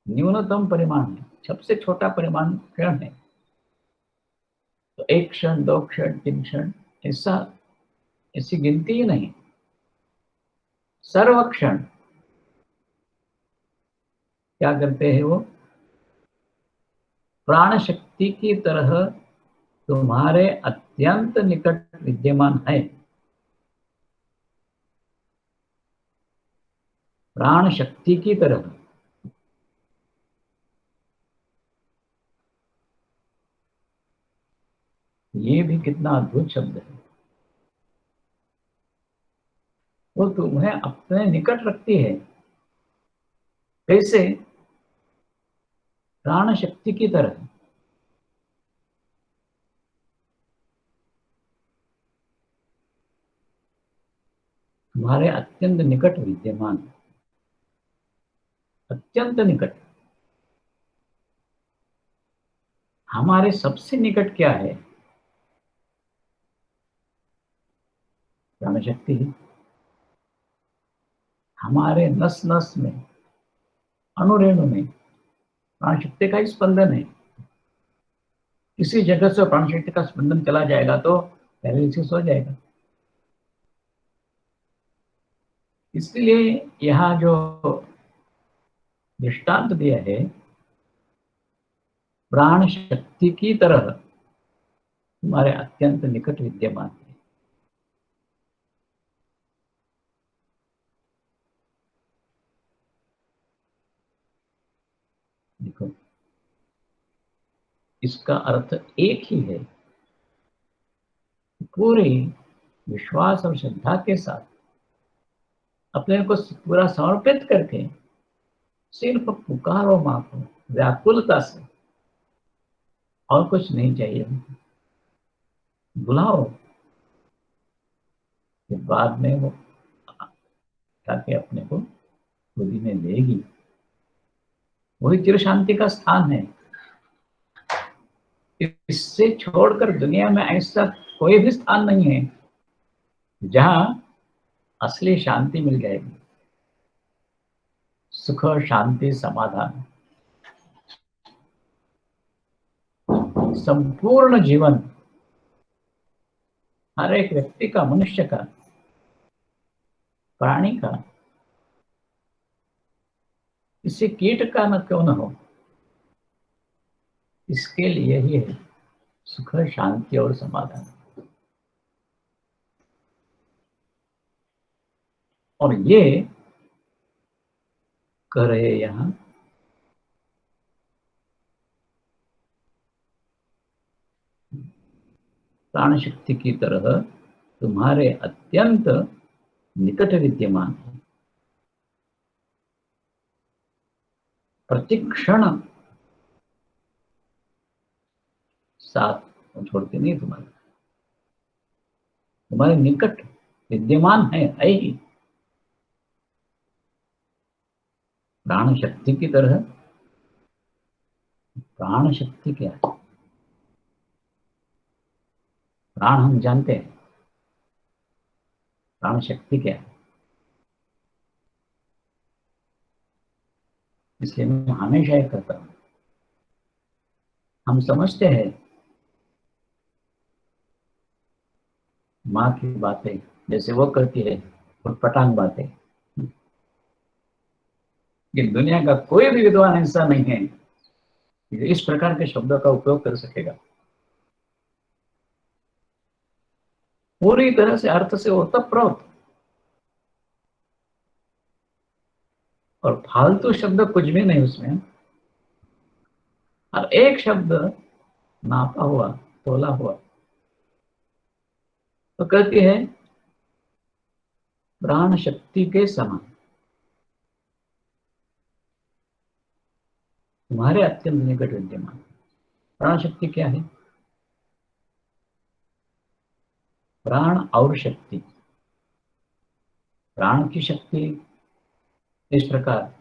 न्यूनतम परिमाण है, सबसे छोटा परिमाण क्षण है। तो एक क्षण, दो क्षण, तीन क्षण, ऐसा ऐसी गिनती ही नहीं। सर्वक्षण क्या करते हैं वो, प्राण शक्ति की तरह तुम्हारे अत्यंत निकट विद्यमान है। प्राण शक्ति की तरह, ये भी कितना अद्भुत शब्द है। वो तुम्हें अपने निकट रखती है। कैसे? प्राण शक्ति की तरह। तुम्हारे अत्यंत निकट विद्यमान, अत्यंत निकट। हमारे सबसे निकट क्या है? प्राण शक्ति। हमारे नस नस में, अणुरेणु में प्राण शक्ति का ही स्पंदन है। किसी जगह से प्राण शक्ति का स्पंदन चला जाएगा तो पैरालिसिस हो जाएगा। इसलिए यहाँ जो दृष्टांत दिया है, प्राण शक्ति की तरह तुम्हारे अत्यंत निकट विद्यमान है। देखो, इसका अर्थ एक ही है। पूरे विश्वास और श्रद्धा के साथ अपने को पूरा समर्पित करके सिर्फ पुकारो मां को व्याकुलता से, और कुछ नहीं चाहिए। बुलाओ कि बाद में वो ताकि अपने को गोदी में लेगी। वही चिर शांति का स्थान है। इससे छोड़कर दुनिया में ऐसा कोई भी स्थान नहीं है जहां असली शांति मिल जाएगी, सुख शांति समाधान। संपूर्ण जीवन हर एक व्यक्ति का, मनुष्य का, प्राणी का, किसी कीट का न क्यों न हो, इसके लिए ही है सुख शांति और समाधान। और ये कर रहे यहां प्राण शक्ति की तरह तुम्हारे अत्यंत निकट विद्यमान है। प्रतिक्षण साथ छोड़ते नहीं, तुम्हारे निकट विद्यमान है ही। प्राण शक्ति की तरह। प्राण शक्ति क्या है? प्राण हम जानते हैं, प्राण शक्ति क्या है? इसलिए मैं हमेशा ये कहता हूं, हम समझते हैं माँ की बातें जैसे वो करती है उटपटांग बातें, कि दुनिया का कोई भी विद्वान ऐसा नहीं है कि इस प्रकार के शब्दों का उपयोग कर सकेगा। पूरी तरह से अर्थ से ओतप्रोत, और फालतू शब्द कुछ भी नहीं उसमें। और एक शब्द नापा हुआ, तोला हुआ। तो कहती है प्राण शक्ति के समान, तुम्हारे अत्यंत निकट विद्यमान। प्राण शक्ति क्या है? प्राण और शक्ति। प्राण की शक्ति इस प्रकार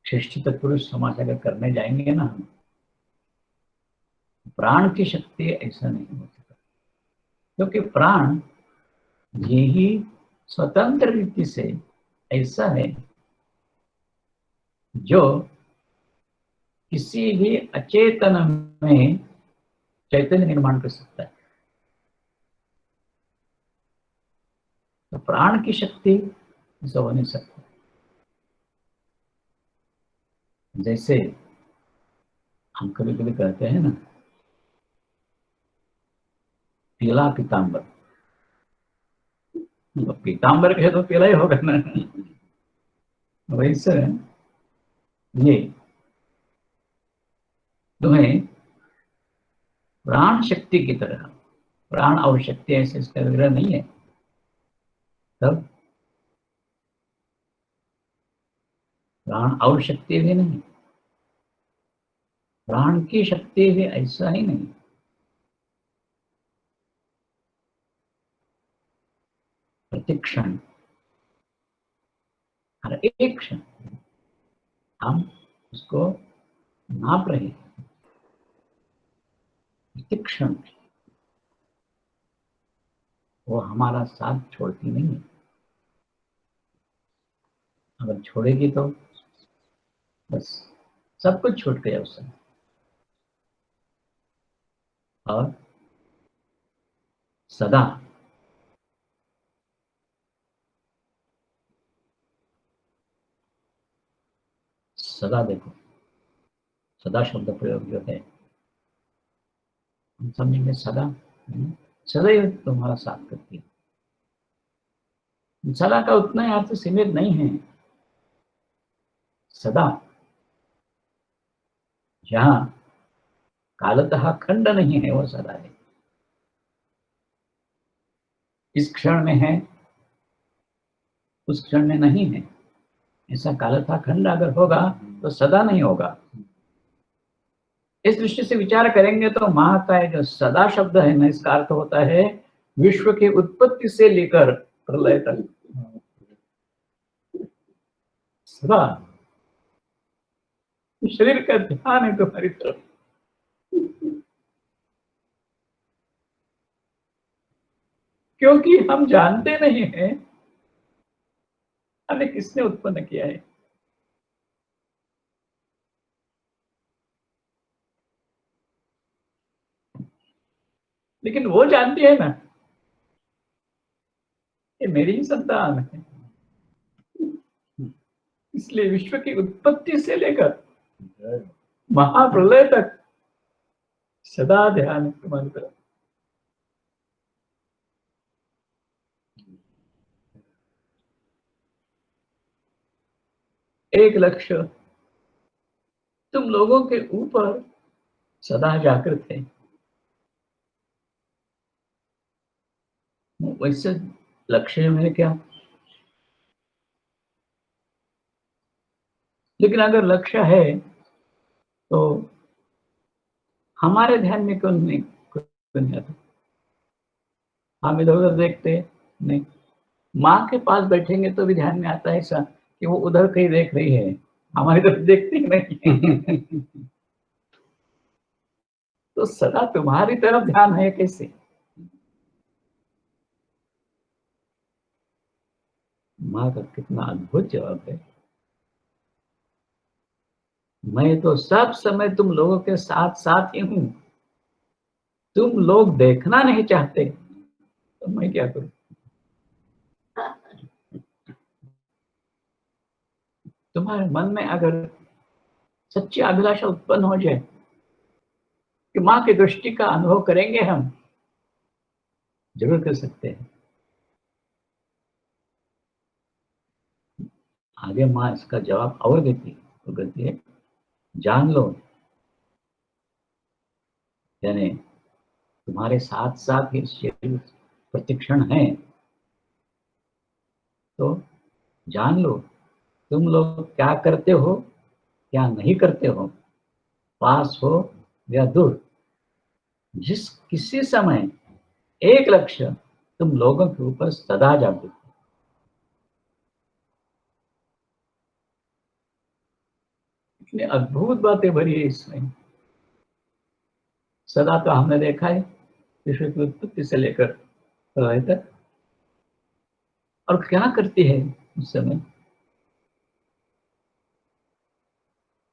षष्ठी तत्पुरुष समास अगर करने जाएंगे ना हम, प्राण की शक्ति ऐसा नहीं हो सकता, क्योंकि प्राण ये ही स्वतंत्र रीति से ऐसा है जो किसी भी अचेतन में चैतन्य निर्माण कर सकता है। तो प्राण की शक्ति ऐसा हो नहीं सकता। जैसे हम कभी कभी कहते हैं ना, पीला पीताम्बर, तो पीताम्बर कहे तो पीला ही होगा ना। वैसे ये तुम्हें प्राण शक्ति की तरह, प्राण और शक्ति ऐसे इसका विग्रह नहीं है। तब प्राण और शक्ति भी नहीं, प्राण की शक्ति भी ऐसा ही नहीं। प्रतिक्षण, हर एक क्षण हम उसको नाप रहे हैं। प्रतिक्षण वो हमारा साथ छोड़ती नहीं है। अगर छोड़ेगी तो बस सब कुछ छूट गया उस समय। और सदा, सदा देखो, सदा शब्द प्रयोग जो है हम समझेंगे सदा, सदैव तुम्हारा साथ करती है। सदा का उतना ही अर्थ सीमित नहीं है। सदा जहां कालतः खंड नहीं है वो सदा है। इस क्षण में है, उस क्षण में नहीं है, ऐसा कालतः खंड अगर होगा तो सदा नहीं होगा। इस दृष्टि से विचार करेंगे तो माँ का जो सदा शब्द है ना, इसका अर्थ होता है विश्व की उत्पत्ति से लेकर प्रलय तक सदा। शरीर का ध्यान है तुम्हारी तरफ, क्योंकि हम जानते नहीं हैं हमें किसने उत्पन्न किया है। लेकिन वो जानती है ना, ये मेरी ही संतान है। इसलिए विश्व की उत्पत्ति से लेकर महाप्रलय तक सदा ध्यान है तुम्हारी तरफ। एक लक्ष्य तुम लोगों के ऊपर सदा जागृत है। वैसे लक्ष्य में क्या, लेकिन अगर लक्ष्य है तो हमारे ध्यान में क्यों नहीं आता? हम इधर उधर देखते नहीं। माँ के पास बैठेंगे तो भी ध्यान में आता है ऐसा कि वो उधर कहीं देख रही है, हमारी तरफ देखती नहीं। तो सदा तुम्हारी तरफ ध्यान है कैसे? माँ का कितना अद्भुत जवाब है, मैं तो सब समय तुम लोगों के साथ साथ ही हूं। तुम लोग देखना नहीं चाहते तो मैं क्या करूं? तुम्हारे मन में अगर सच्ची अभिलाषा उत्पन्न हो जाए कि माँ की दृष्टि का अनुभव करेंगे, हम जरूर कर सकते हैं। आगे माँ इसका जवाब और देती है, तो कहती है जान लो, यानी तुम्हारे साथ साथ ही शरीर प्रतिक्षण है, तो जान लो तुम लोग क्या करते हो क्या नहीं करते हो, पास हो या दूर, जिस किसी समय एक लक्ष्य तुम लोगों के ऊपर सदा जागृत है। इतनी अद्भुत बातें भरी है इसमें। सदा तो हमने देखा है विश्व की उत्पत्ति से लेकर प्रलय तक, और क्या करती है उस समय।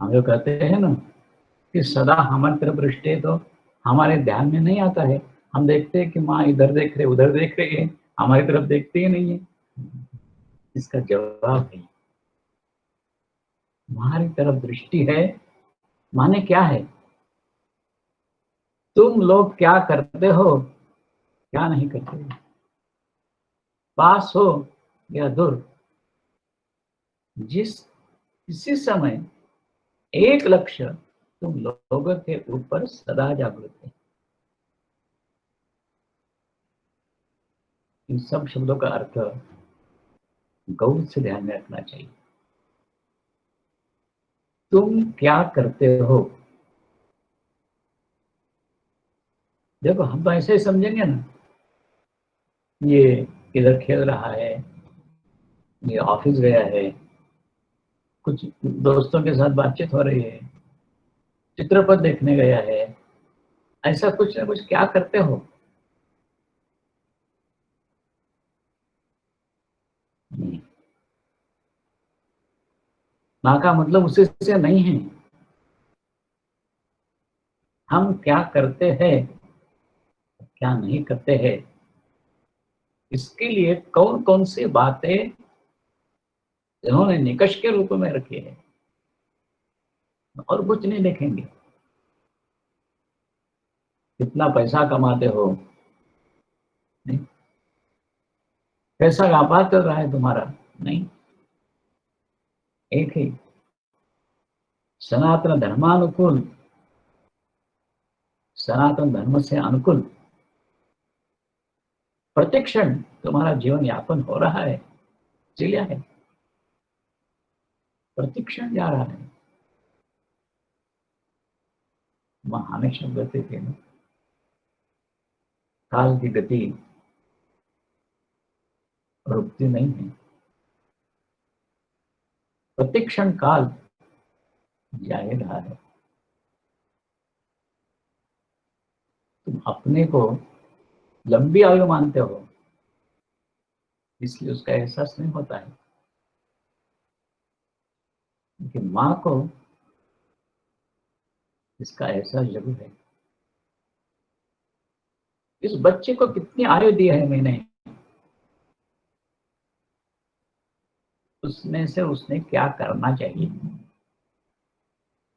हम जो कहते हैं ना कि सदा हमारी तरफ दृष्टि है, तो हमारे ध्यान में नहीं आता है। हम देखते हैं कि माँ इधर देख रहे उधर देख रही है, हमारी तरफ देखते ही नहीं है। इसका जवाब है हमारी तरफ दृष्टि है, माने क्या है, तुम लोग क्या करते हो क्या नहीं करते हो, पास हो या दूर, जिस किसी समय एक लक्ष्य तुम लोगों के ऊपर सदा जागृत है। इन सब शब्दों का अर्थ गौर से ध्यान में रखना चाहिए। तुम क्या करते हो, देखो हम तो ऐसे ही समझेंगे ना, ये इधर खेल रहा है, ये ऑफिस गया है, कुछ दोस्तों के साथ बातचीत हो रही है, चित्रपट देखने गया है, ऐसा कुछ ना कुछ क्या करते हो। ना का मतलब उसी से नहीं है, हम क्या करते हैं क्या नहीं करते हैं, इसके लिए कौन कौन सी बातें इन्होंने निकष के रूप में रखी है, और कुछ नहीं देखेंगे। कितना पैसा कमाते हो, नहीं, कैसा व्यापार चल रहा है तुम्हारा, नहीं, एक ही सनातन धर्मानुकूल, सनातन धर्म से अनुकूल प्रतिक्षण तुम्हारा जीवन यापन हो रहा है, चलिया है, प्रतिक्षण जा रहा है। वहां हमेशा कहते थे ना, काल की गति रुकती नहीं है, प्रतिक्षण काल जा ही रहा है। तुम अपने को लंबी आयु मानते हो, इसलिए उसका एहसास नहीं होता है, लेकिन माँ को इसका एहसास जरूर है। इस बच्चे को कितनी आयु दी है मैंने, उसमें से उसने क्या करना चाहिए,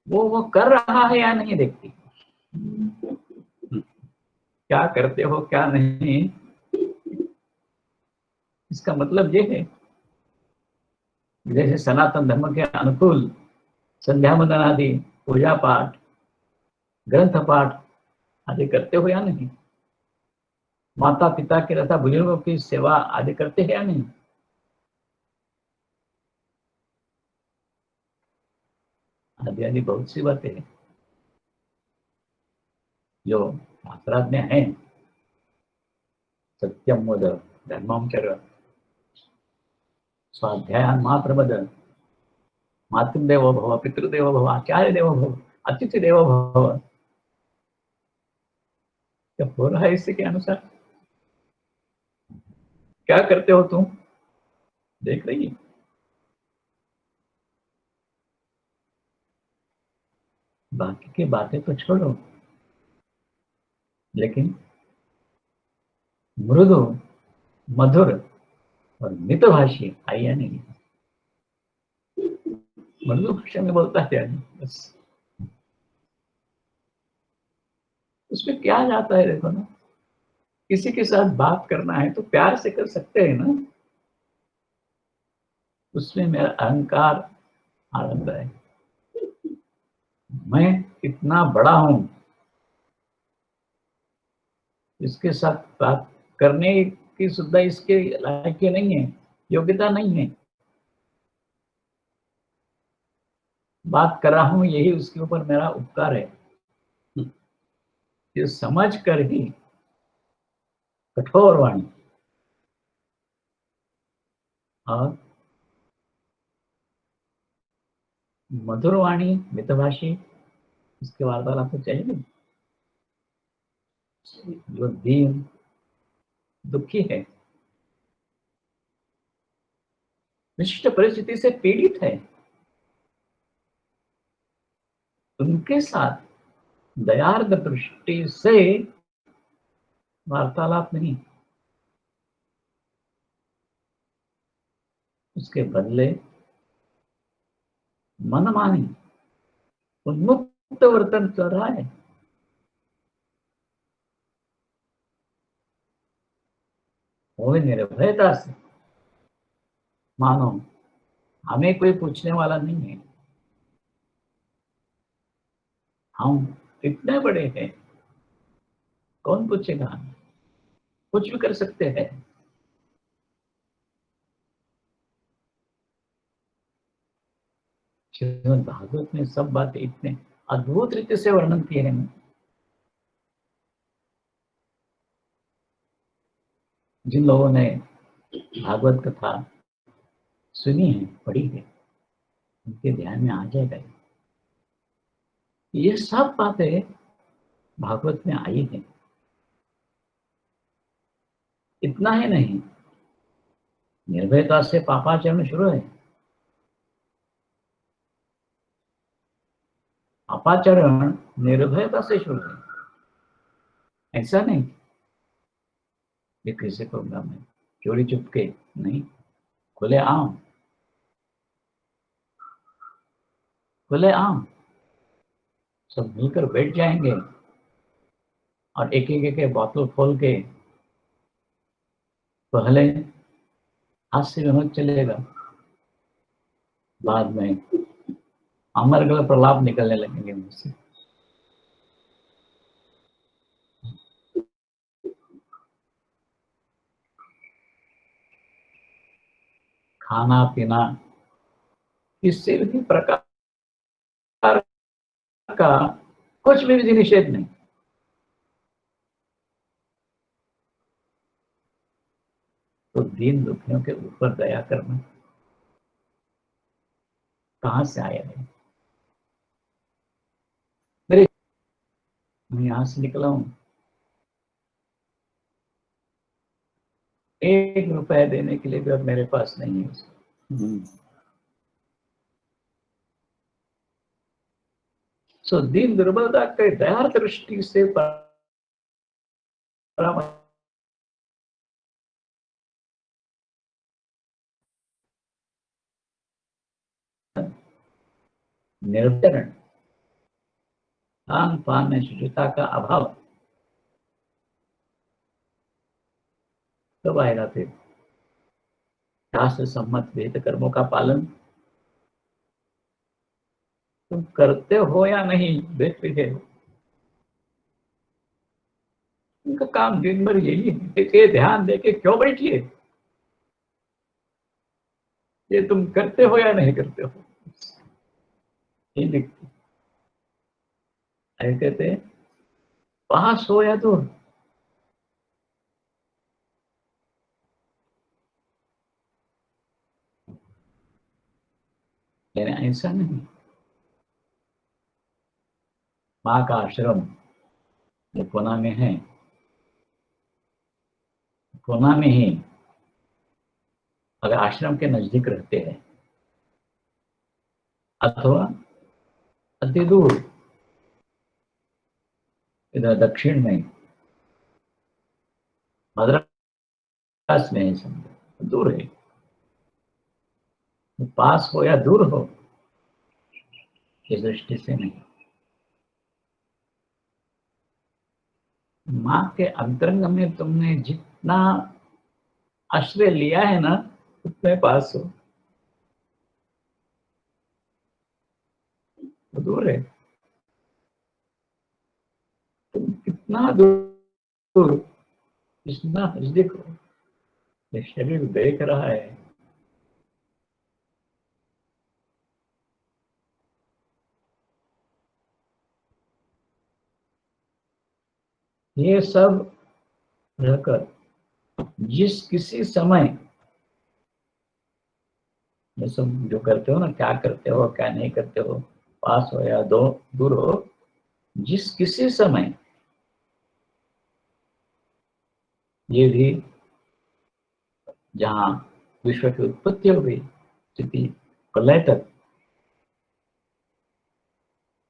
वो कर रहा है या नहीं देखती। क्या करते हो क्या नहीं, इसका मतलब ये है, जैसे सनातन धर्म के अनुकूल संध्या वंदन आदि, पूजा पाठ, ग्रंथ पाठ आदि करते हो या नहीं, माता पिता के तथा बुजुर्गों की सेवा आदि करते हैं या नहीं। आदि आदि बहुत सी बातें हैं जो शास्त्रार्थ में है। सत्यम मोद, धर्मचर, स्वाध्याय मातृवद, मातृदेवो भव, पितृदेवो भव, आचार्य देवो भव, अतिथि देवो भव। क्या हो रहा है इससे के अनुसार, क्या करते हो तुम, देख रही है। बाकी की बातें तो छोड़ो, लेकिन मृदु, मधुर और मितभाषी आई या नहीं, मृदु भाषा में बोलता है आदमी, बस। उसमें क्या जाता है, देखो ना, किसी के साथ बात करना है तो प्यार से कर सकते हैं ना, उसमें मेरा अहंकार आनंद है। मैं इतना बड़ा हूं, इसके साथ बात करने की सुविधा इसके लायक के नहीं है, योग्यता नहीं है, बात कर रहा हूं यही उसके ऊपर मेरा उपकार है। ये समझ कर ही कठोर वाणी और मधुर वाणी, मितभाषी, इसके वार्तालाप तो चाहिए। जो दीन दुखी है, विशिष्ट परिस्थिति से पीड़ित है, उनके साथ दयार्द दृष्टि से वार्तालाप नहीं, उसके बदले मनमानी उन्मुक्त वर्तन कर रहा है। वो भी निर्भयता से, मानो हमें कोई पूछने वाला नहीं है, हम इतने बड़े हैं, कौन पूछेगा हमें, कुछ भी कर सकते हैं। श्रीमद् भागवत में सब बातें इतने अद्भुत रीति से वर्णन किए हैं। जिन लोगों ने भागवत कथा सुनी है, पढ़ी है, उनके ध्यान में आ जाएगा ये सब बातें भागवत में आई है। इतना ही नहीं, निर्भयता से पापाचरण शुरू है। पापाचरण निर्भयता से शुरू है, ऐसा नहीं ये कैसे करूंगा मैं, चोरी चुपके नहीं, खुले आम, खुले आम सब मिलकर बैठ जाएंगे और एक एक बोतल खोल के पहले हाथ से विनोद चलेगा, बाद में अमरगल प्रलाप निकलने लगेंगे मुझसे। खाना पीना किसी भी प्रकार का कुछ भी विधि निषेध नहीं, तो दीन दुखियों के ऊपर दया करना कहां से आया है। मेरे मैं यहां से निकला हूं, 1 रुपया देने के लिए भी अब मेरे पास नहीं है उसको। सो दीन दुर्बलता के दया दृष्टि से निर्धरण, खान पान में शुचिता का अभाव कब आएगा फिर। शास्त्र सम्मत विहित कर्मों का पालन तुम करते हो या नहीं, देख रहे हो। उनका काम दिन भर यही है, देखिए ध्यान देके क्यों बैठिए, ये तुम करते हो या नहीं करते हो, ये दिखते। कहते हैं पास हो या दूर, लेकिन ऐसा नहीं। माँ का आश्रम जो पुणे में है, पुणे में ही अगर आश्रम के नजदीक रहते हैं अथवा अति दूर इधर दक्षिण में मद्रास में है, समझो दूर है, तो पास हो या दूर हो, की दृष्टि से नहीं। माँ के अंतरंग में तुमने जितना आश्रय लिया है ना, उतने पास हो। वो दूर है, तुम कितना दूर, इतना नजदीक हो। ये शरीर देख रहा है, ये सब रहकर जिस किसी समय, ये सब जो करते हो ना, क्या करते हो क्या नहीं करते हो, पास हो या दो दूर हो, जिस किसी समय ये भी, जहाँ विश्व की उत्पत्ति हो गई, स्थिति प्रलय तक,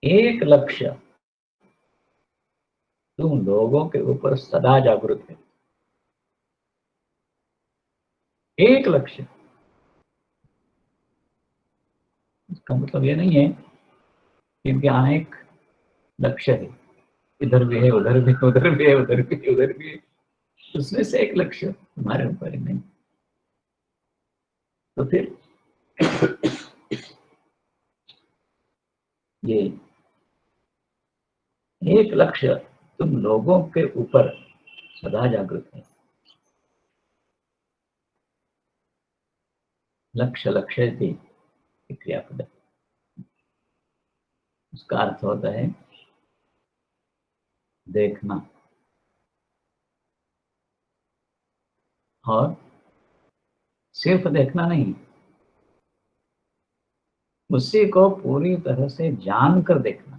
एक लक्ष्य तुम लोगों के ऊपर सदा जागृत है। एक लक्ष्य, इसका मतलब ये नहीं है कि इनके अनेक लक्ष्य है, इधर भी है उधर भी, उधर भी है उधर भी है उधर भी है, उसमें से एक लक्ष्य तुम्हारे ऊपर ही नहीं। तो फिर ये एक लक्ष्य तुम लोगों के ऊपर सदा जागृत है। लक्ष्य लक्ष्य थी क्रियापद, उसका अर्थ होता है देखना, और सिर्फ देखना नहीं, उसी को पूरी तरह से जानकर देखना।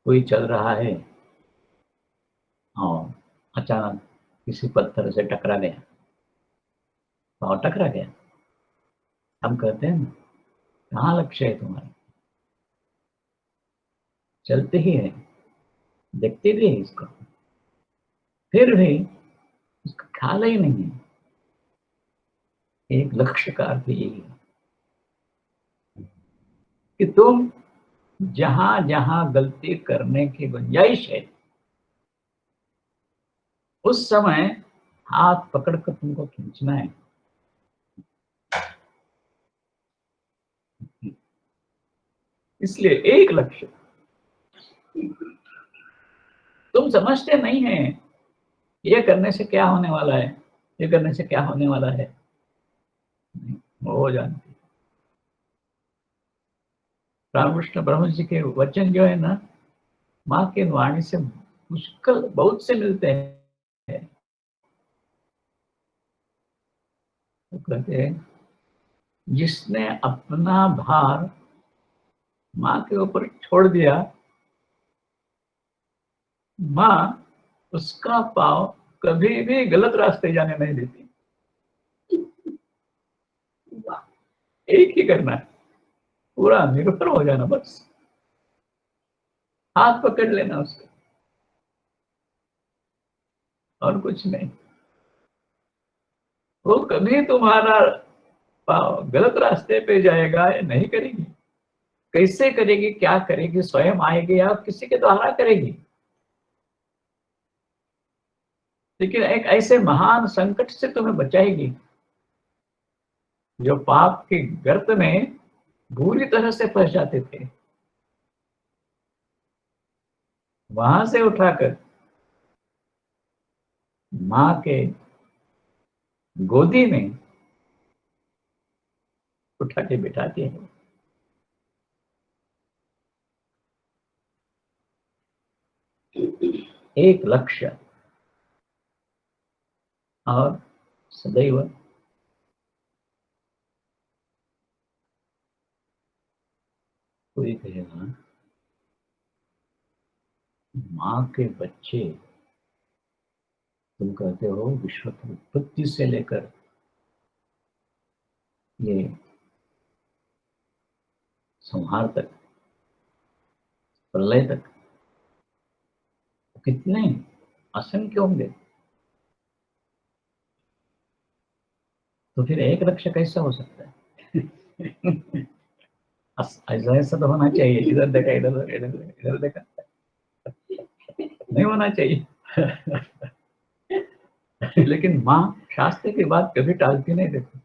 कोई चल रहा है और अचानक किसी पत्थर से टकरा गया, और टकरा गया, हम कहते हैं ना, कहाँ लक्ष्य है तुम्हारा, चलते ही है, देखते भी है इसको, फिर भी उसका ख्याल ही नहीं है। एक लक्ष्य का अर्थ यही है कि तुम जहां जहां गलती करने की गुंजाइश है, उस समय हाथ पकड़कर तुमको खींचना है। इसलिए एक लक्ष्य, तुम समझते नहीं है ये करने से क्या होने वाला है, ये करने से क्या होने वाला है, नहीं, वो जानती। रामकृष्ण ब्रह्म जी के वचन जो है ना, माँ के वाणी से मुश्किल बहुत से मिलते हैं। वो कहते हैं, जिसने अपना भार माँ के ऊपर छोड़ दिया, माँ उसका पाँव कभी भी गलत रास्ते जाने नहीं देती। एक ही करना है, पूरा निर्भर हो जाना, बस हाथ पकड़ लेना उसका, और कुछ नहीं। वो कभी तुम्हारा पाँव गलत रास्ते पे जाएगा या नहीं करेगी, कैसे करेगी, क्या करेगी, स्वयं आएगी या किसी के द्वारा करेगी, लेकिन एक ऐसे महान संकट से तुम्हें बचाएगी जो पाप के गर्त में बुरी तरह से फंस जाते थे, वहां से उठाकर माँ के गोदी में उठा के बिठाती है। एक लक्ष्य, और सदैव कोई कहेगा माँ के बच्चे, तुम कहते हो विश्व की उत्पत्ति से लेकर ये संहार तक, प्रलय तक, कितने असंख्य होंगे, तो फिर एक लक्ष्य कैसा हो सकता है? ऐसा ऐसा तो होना चाहिए, इधर देखा इधर इधर देखा, नहीं होना चाहिए। लेकिन माँ शास्त्र की बात कभी टालती नहीं। देखो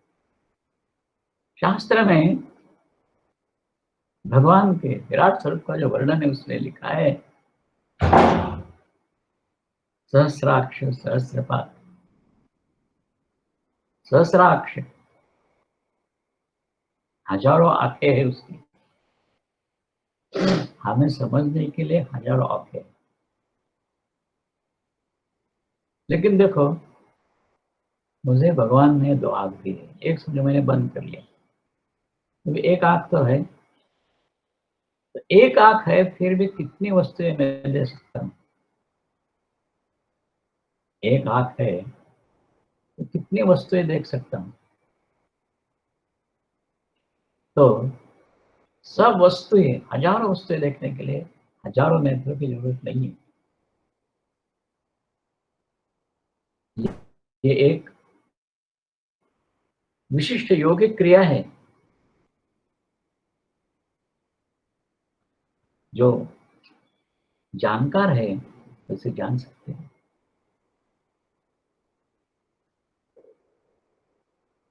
शास्त्र में भगवान के विराट स्वरूप का जो वर्णन है उसमें लिखा है सहस्राक्ष सहस्रपाद। सहस्राक्ष हजारों आंखें है उसकी, हमें समझने के लिए हजारों आंखें। लेकिन देखो मुझे भगवान ने दो आंख दी है, एक समझो मैंने बंद कर लिया, तो एक आंख तो है, तो एक आंख है फिर भी कितनी वस्तुएं मैं दे सकता हूँ। एक आंख है तो कितनी वस्तुएं देख सकता हूँ। तो सब वस्तुएं, हजारों वस्तुएं देखने के लिए हजारों नेत्रों की जरूरत नहीं है। ये एक विशिष्ट योगिक क्रिया है जो जानकार है उसे जान सकते हैं।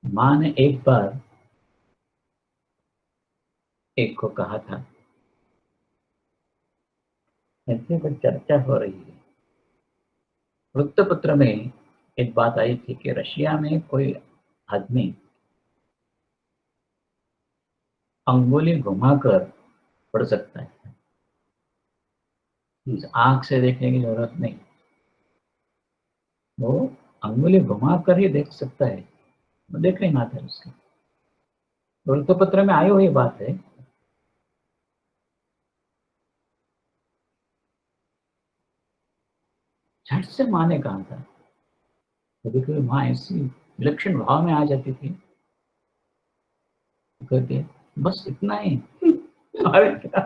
माँ ने एक बार एक को कहा था, ऐसे पर चर्चा हो रही है, वृत्तपत्र में एक बात आई थी कि रशिया में कोई आदमी अंगुली घुमाकर पढ़ सकता है, आंख से देखने की जरूरत नहीं, वो अंगुली घुमाकर ही देख सकता है। वो देख रही बात है उसकी, वृत्तपत्र में आई हुई बात है। झट से माँ ने कहा था, कभी कभी माँ ऐसी विलक्षण भाव में आ जाती थी, कहती है बस इतना ही। अरे क्या,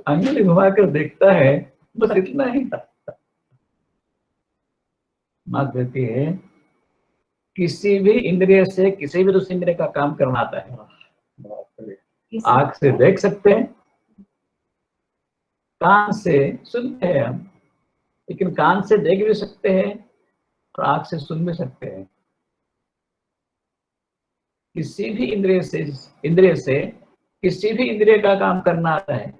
अंगुली घुमाकर देखता है, बस इतना ही। माँ कहती है किसी भी इंद्रिय से किसी भी दूसरे इंद्रिय का काम करना आता है। आंख से देख सकते हैं, कान से सुनते हैं हम, लेकिन कान से देख भी सकते हैं और आंख से सुन भी सकते हैं। किसी भी इंद्रिय से किसी भी इंद्रिय का काम करना आता है।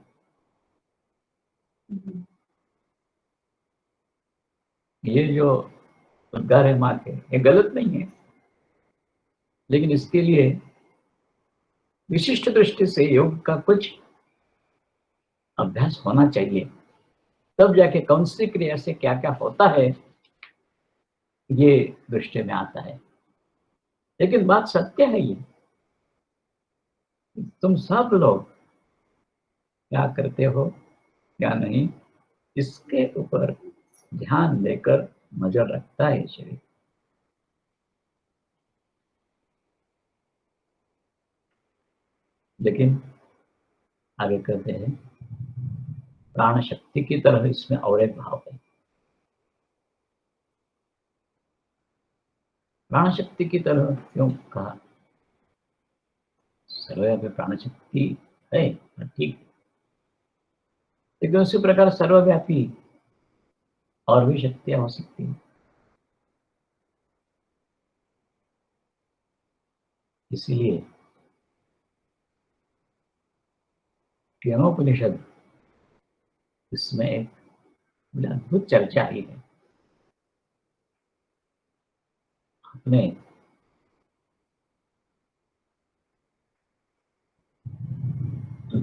ये जो उद्गार है माँ के, ये गलत नहीं है, लेकिन इसके लिए विशिष्ट दृष्टि से योग का कुछ अभ्यास होना चाहिए, तब जाके कौन सी क्रिया से क्या क्या होता है ये दृष्टि में आता है। लेकिन बात सत्य है ये, तुम सब लोग क्या करते हो क्या नहीं, इसके ऊपर ध्यान देकर नजर रखता है शरीर। लेकिन आगे कहते हैं प्राण शक्ति की तरह इसमें और एक भाव है। प्राण शक्ति की तरह क्यों कहा, सर्वव्यापी प्राण शक्ति है ठीक, लेकिन उसी प्रकार सर्वव्यापी और भी शक्तियां हो सकती हैं। इसीलिए केनोपनिषद इसमें एक अद्भुत चर्चा ही है। आपने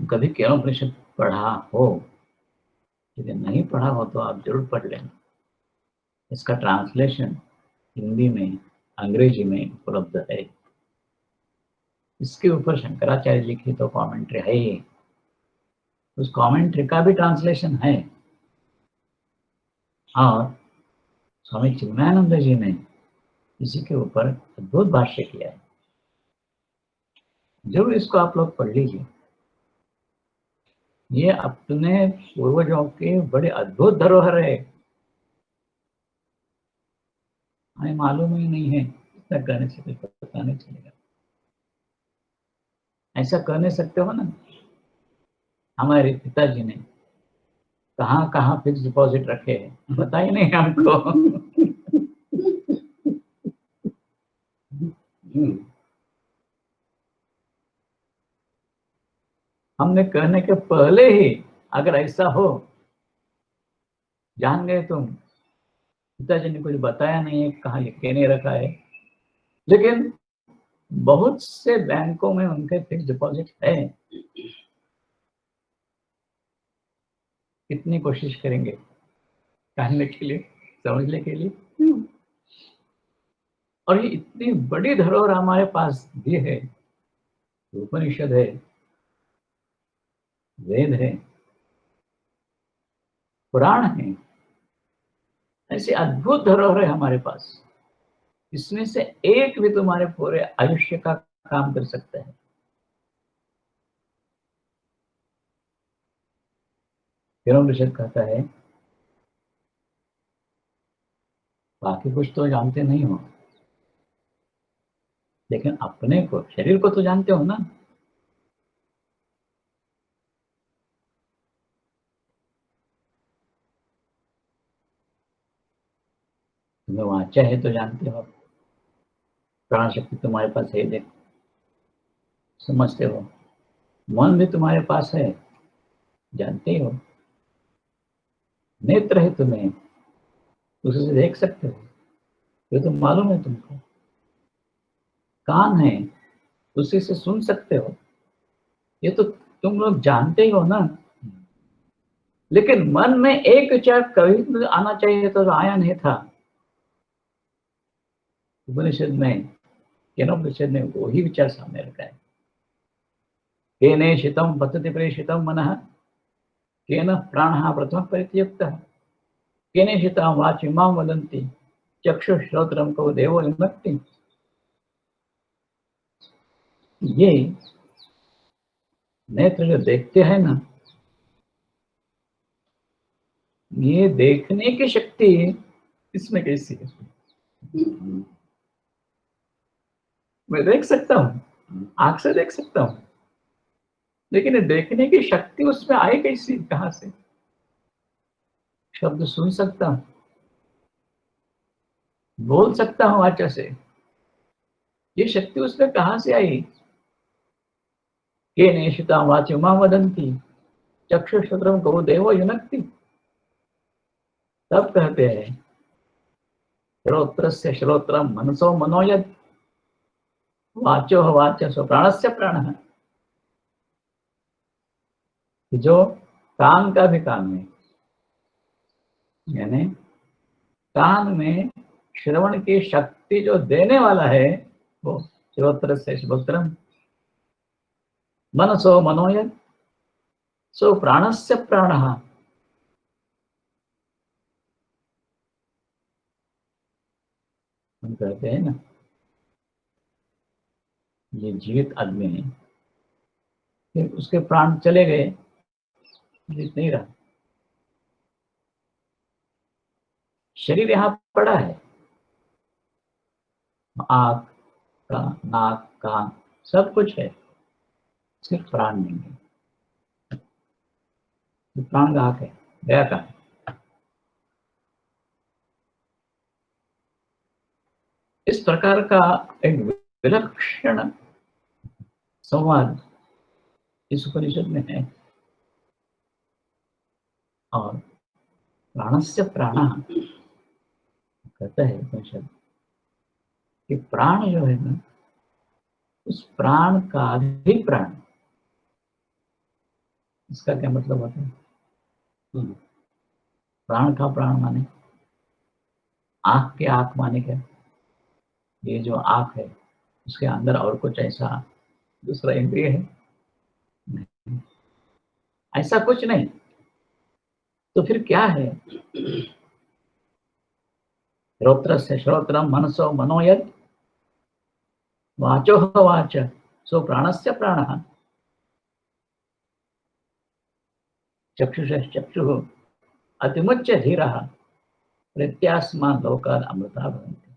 कभी केनोपनिषद पढ़ा हो, यदि नहीं पढ़ा हो तो आप जरूर पढ़ लेना। इसका ट्रांसलेशन हिंदी में अंग्रेजी में उपलब्ध है। इसके ऊपर शंकराचार्य जी की तो कमेंट्री है ही, उस कमेंट्री का भी ट्रांसलेशन है, और स्वामी चिन्मयानंद जी ने इसी के ऊपर अद्भुत भाष्य किया है। जरूर इसको आप लोग पढ़ लीजिए। ये अपने पूर्वजों के बड़े अद्भुत धरोहर है, हमें मालूम ही नहीं है, इतना करने से कुछ पता नहीं चलेगा। ऐसा कर नहीं सकते हो ना। हमारे पिताजी ने कहाँ कहाँ फिक्स डिपॉजिट रखे हैं पता ही नहीं हमको। हमने कहने के पहले ही अगर ऐसा हो, जान गए तुम, पिताजी ने कुछ बताया नहीं है, कहाँ लिख नहीं रखा है, लेकिन बहुत से बैंकों में उनके फिक्स डिपॉजिट है। कितनी कोशिश करेंगे जानने के लिए, समझने के लिए। और ये इतनी बड़ी धरोहर हमारे पास दी है, उपनिषद है, वेद है, पुराण है, ऐसी अद्भुत धरोहर है हमारे पास। इसमें से एक भी तुम्हारे पूरे आयुष्य का काम कर सकता है। उपनिषद कहता है बाकी कुछ तो जानते नहीं हो, लेकिन अपने को, शरीर को तो जानते हो ना। तुम्हें वाचा है तो जानते हो, प्राण शक्ति तुम्हारे पास है, देख समझते हो। मन भी तुम्हारे पास है, जानते हो। नेत्र है तुम्हें, उससे देख सकते हो, ये तो मालूम है तुमको। कान है, उसी से सुन सकते हो, ये तो तुम लोग जानते ही हो ना। लेकिन मन में एक विचार कभी आना चाहिए तो आया नहीं था। उपनिषद में, केनोपनिषद ने वही विचार सामने रखा है। केने शितम पतति प्रेषितम मनः, केन प्राणः प्रथम परित्यक्तः, केने शितम वाच इमां वदन्ति, चक्षुश्रोत्रम को देवो युनक्ति। ये नेत्र जो देखते हैं ना, ये देखने की शक्ति इसमें कैसी है? मैं देख सकता हूँ, आंख से देख सकता हूँ, लेकिन ये देखने की शक्ति उसमें आई कैसी, कहाँ से? शब्द सुन सकता हूँ, बोल सकता हूँ वाचा से, ये शक्ति उसमें कहाँ से आई? के नेशिता वाची मां वदंती, चक्षुश्रोत्रम को देवो युनक्ति। तब कहते हैं श्रोत्रस्य श्रोत्रम मनसो मनोयद, वाचो वाचसो प्राणस्य प्राणः। जो कान का भी काम है, यानी कान में श्रवण की शक्ति जो देने वाला है वो श्रोत्रस्य श्रोत्रम, मनसो मनोयद, सो प्राणस्य प्राणः। हम कहते हैं ना, ये जीवित आदमी है, फिर उसके प्राण चले गए, जीवित नहीं रहा, शरीर यहाँ पड़ा है, आँख का, नाक, कान, सब कुछ है, सिर्फ प्राण नहीं है। तो प्राण कहाँ है, गया कहाँ? इस प्रकार का एक विलक्षण संवाद इस उपनिषद में है। और प्राणस्य प्राणः कहता है उपनिषद कि प्राण जो है ना, उस प्राण का भी प्राण। इसका क्या मतलब होता है? प्राण का प्राण माने आंख के आंख माने क्या? ये जो आंख है उसके अंदर और कुछ ऐसा दूसरा इंद्रिय है? नहीं, ऐसा कुछ नहीं। तो फिर क्या है? श्रोत्रस्य श्रोत्रम मनसो मनोयद, वाचो वाच सो प्राणस्य प्राणः, चक्षुषश्चक्षुः अतिमुच्य धीरः प्रत्यास्मा लोकान् अमृता भवन्ति।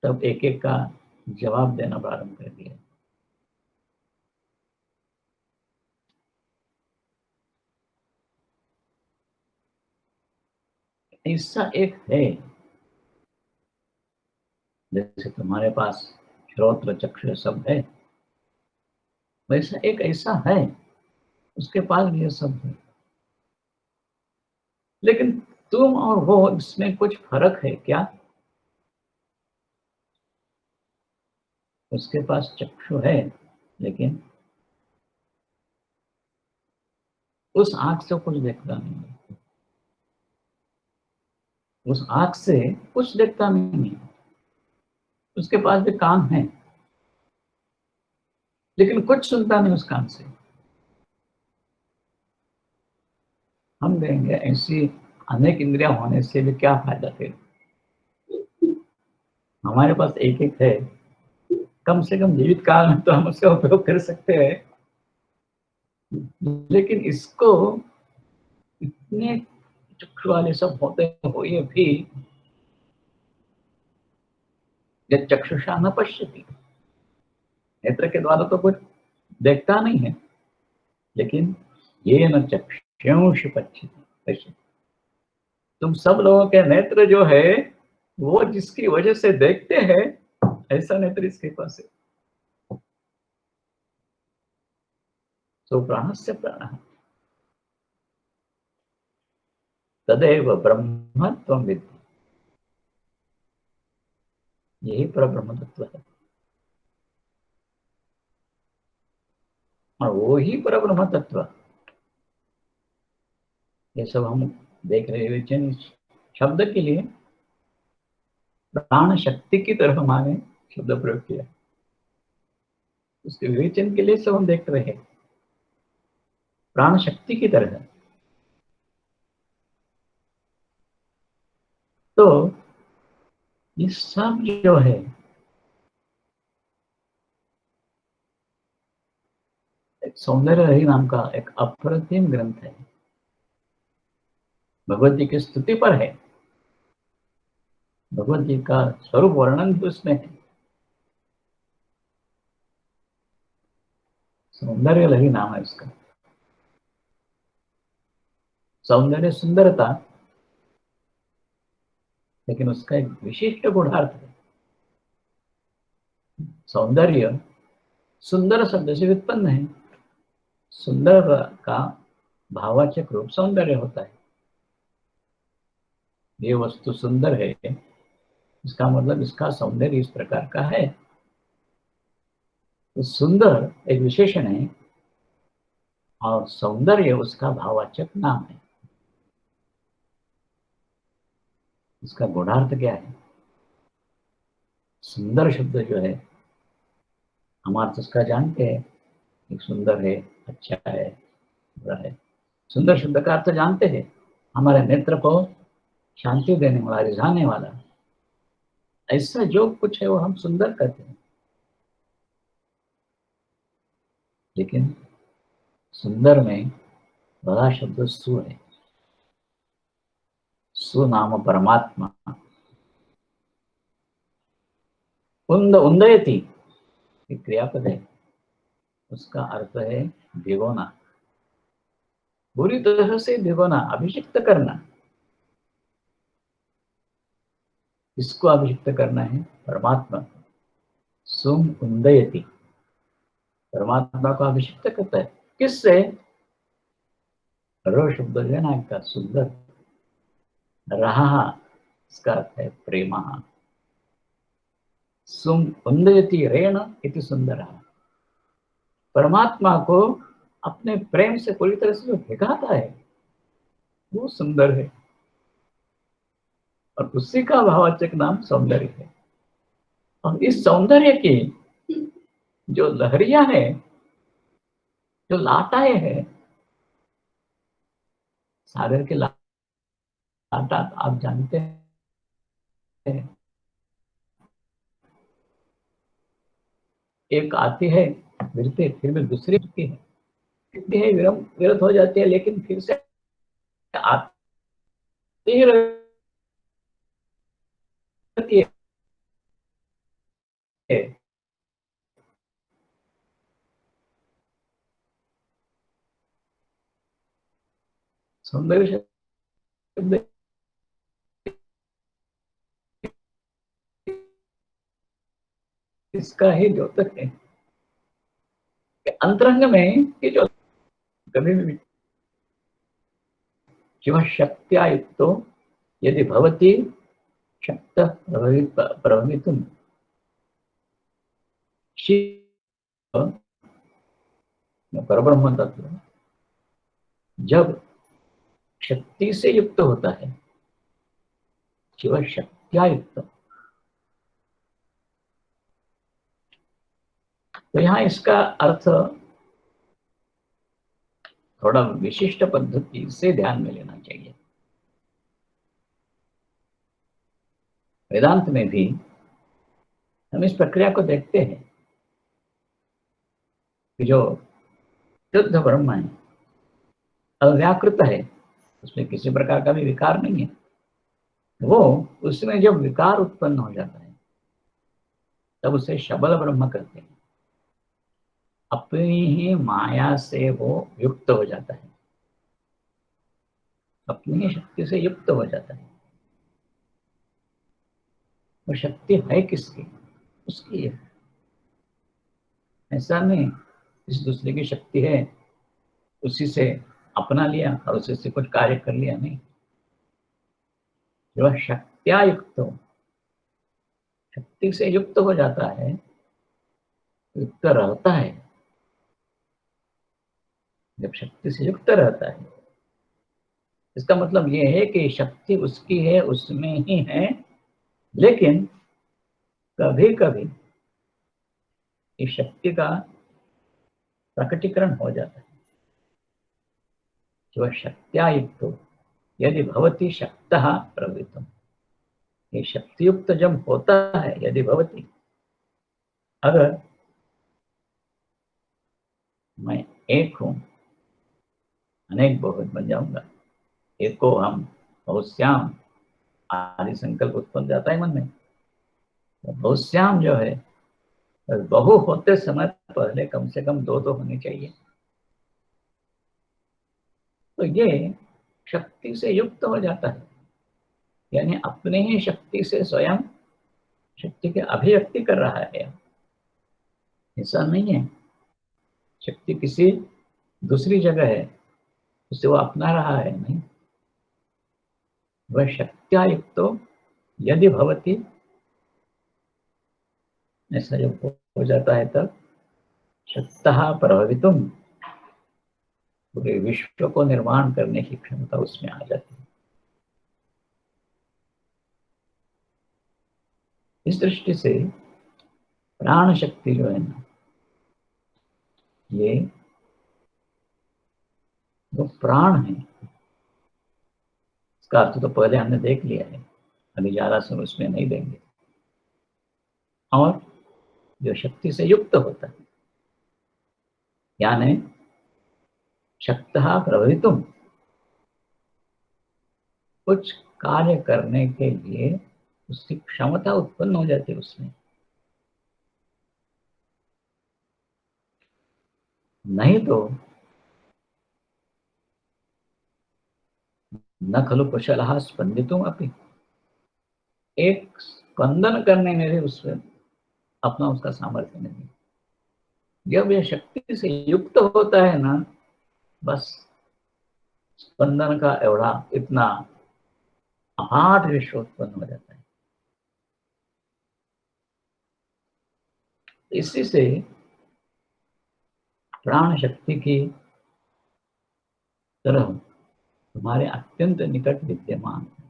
तब एक एक का जवाब देना प्रारंभ कर दिया। ऐसा एक है, जैसे तुम्हारे पास श्रोत्र चक्षु सब है, वैसा एक ऐसा है, उसके पास भी ये सब है। लेकिन तुम और वो, इसमें कुछ फर्क है क्या? उसके पास चक्षु है, लेकिन उस आंख से कुछ देखता नहीं है, उस आंख से कुछ देखता नहीं है। उसके पास भी कान है, लेकिन कुछ सुनता नहीं उस कान से। हम कहेंगे ऐसी अनेक इंद्रियां होने से भी क्या फायदा फिर? हमारे पास एक एक है, कम से कम जीवित काल में तो हम उसका उपयोग कर सकते हैं। लेकिन इसको इतने चक्षु वाले सब होते हुए भी यह चक्षुषा न पश्यति, नेत्र के द्वारा तो कुछ देखता नहीं है, लेकिन ये न चक्षुष पश्यति। तुम सब लोगों के नेत्र जो है वो जिसकी वजह से देखते हैं, ऐसा नेत्र इसके पास है। सो प्राणस्य प्राणः तदेव ब्रह्मत्वं विद्धि। यही परब्रह्म तत्व है, और वो ही परब्रह्म तत्व, ये सब हम देख रहे हैं। शब्द के लिए प्राण शक्ति की तरह माने शब्द प्रयोग किया, उसके विवेचन के लिए सब हम देख रहे हैं प्राण शक्ति की तरह। तो ये सब जो है एक सौंदर्य रही नाम का एक अप्रतिम ग्रंथ है, भगवत जी की स्तुति पर है, भगवत जी का स्वरूप वर्णन भी उसमें है। सौंदर्य लही नाम है उसका। सौंदर्य सुंदरता, लेकिन उसका एक विशिष्ट गुणार्थ है। सौंदर्य सुंदर शब्द से उत्पन्न है। सुंदर का भाववाचक रूप सौंदर्य होता है। ये वस्तु सुंदर है, इसका मतलब इसका सौंदर्य इस प्रकार का है। तो सुंदर एक विशेषण है और सौंदर्य उसका भाववाचक नाम है। इसका गुणार्थ क्या है? सुंदर शब्द जो है, हम अर्थ उसका जानते हैं, एक सुंदर है, अच्छा है, बुरा है। सुंदर शब्द का अर्थ जानते हैं, हमारे नेत्र को शांति देने वाला, रिझाने वाला, ऐसा जो कुछ है वो हम सुंदर कहते हैं। लेकिन सुंदर में बड़ा शब्द सु है। सु नाम परमात्मा। उन्दयति एक क्रियापद है, उसका अर्थ है भिगोना, बुरी तरह से भिगोना, अभिषिक्त करना। इसको अभिषिक्त करना है परमात्मा। सुम उन्दयति, परमात्मा को अभिषिक्त करता है। किससे? रो शब्द लेना का सुंदर, रहा इसका अर्थ है प्रेम। सुम उन्दयति रेण इति सुंदर। परमात्मा को अपने प्रेम से पूरी तरह से जो भिगाता है वो सुंदर है, और उसी का भाववाचक नाम सौंदर्य है। और इस सौंदर्य की जो लहरियां है, जो लाटाएं हैं, सागर के लाटा आप जानते हैं, एक आती है गिरते, फिर में दूसरी आती है, कितनी है विरत हो जाती है, लेकिन फिर से आती ही रहती है। सौंदर्य शब्द इसका ही द्योतक है कि अंतरंग में ये जो कभी भी शिव शक्त्या युक्तो यदि भवति शक्त प्रभवितुम शिव परब्रह्म तत्व जब शक्ति से युक्त होता है, शिव शक्त्या युक्त, तो यहाँ इसका अर्थ थोड़ा विशिष्ट पद्धति से ध्यान में लेना चाहिए। वेदांत में भी हम इस प्रक्रिया को देखते हैं कि जो शुद्ध ब्रह्म है, अव्याकृत है, उसमें किसी प्रकार का भी विकार नहीं है, वो उसमें जब विकार उत्पन्न हो जाता है तब उसे शबल ब्रह्म कहते हैं। अपनी ही माया से वो युक्त हो जाता है, अपनी ही शक्ति से युक्त हो जाता है। वो शक्ति है किसकी? उसकी है, ऐसा नहीं इस दूसरे की शक्ति है उसी से अपना लिया और उसी से कुछ कार्य कर लिया, नहीं। जो शक्त्या युक्त हो, शक्ति से युक्त हो जाता है, युक्त रहता है। जब शक्ति से युक्त रहता है इसका मतलब ये है कि शक्ति उसकी है, उसमें ही है, लेकिन कभी कभी इस शक्ति का प्रकटीकरण हो जाता है। जो शक्त्या युक्त हो यदि भवति शक्तः प्रवृत्तम, ये शक्ति युक्त जब होता है, यदि भवति, अगर मैं एक हूं, अनेक बहुत बन जाऊंगा, एको हम बहुश्याम आदि संकल्प उत्पन्न जाता है मन में। तो बहुश्याम जो है, बहु होते समय पहले कम से कम दो तो होने चाहिए। तो ये शक्ति से युक्त हो जाता है, यानी अपने ही शक्ति से स्वयं शक्ति की अभिव्यक्ति कर रहा है। ऐसा नहीं है शक्ति किसी दूसरी जगह है उसे वो अपना रहा है, नहीं। वह शक्त्या युक्तो यदि भवति, ऐसा जब हो जाता है तब शक्तः प्रभवितुम, पूरे विश्व को निर्माण करने की क्षमता उसमें आ जाती है। इस दृष्टि से प्राण शक्ति जो है ना, ये जो प्राण है, इसका अर्थ तो पहले हमने देख लिया है, अभी ज्यादा समय उसमें नहीं देंगे। और जो शक्ति से युक्त होता है, यानी शक्तः प्रभवितुम, कुछ कार्य करने के लिए उसकी क्षमता उत्पन्न हो जाती है उसमें। नहीं तो न खलु कुशलः स्पंदितुम अपि, एक स्पंदन करने में भी उसमें अपना उसका सामर्थ्य नहीं। जब यह शक्ति से युक्त होता है ना, बस स्पंदन का एवढा इतना अपार विश्व उत्पन्न हो जाता है। इसी से प्राण शक्ति की तरह तुम्हारे अत्यंत निकट विद्यमान है।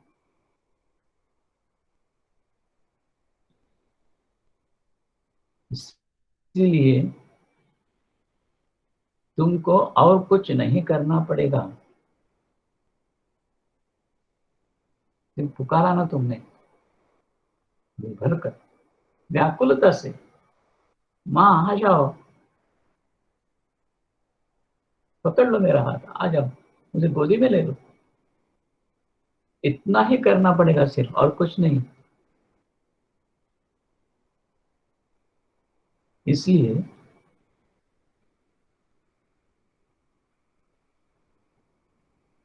इसलिए तुमको और कुछ नहीं करना पड़ेगा। सिर्फ पुकारा ना तुमने भर कर, व्याकुलता से, माँ आ जाओ, पकड़ लो मेरा हाथ, आ जाओ, मुझे गोदी में ले लो। इतना ही करना पड़ेगा सिर्फ, और कुछ नहीं। इसलिए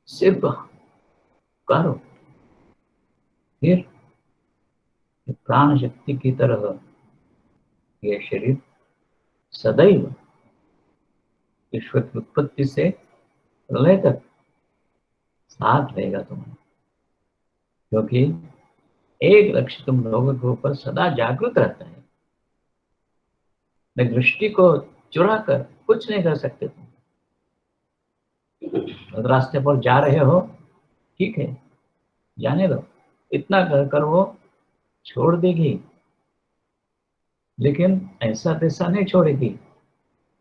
सिर्फ करो, फिर प्राण शक्ति की तरह ये शरीर सदैव ईश्वर की उत्पत्ति से प्रलय तक साथ रहेगा तुम्हारे, क्योंकि एक लक्ष्य तुम लोगों के ऊपर सदा जागृत रहता है। मैं दृष्टि को चुरा कर कुछ नहीं कर सकते तुम। तो रास्ते पर जा रहे हो, ठीक है, जाने दो, इतना कर वो छोड़ देगी, लेकिन ऐसा तैसा नहीं छोड़ेगी।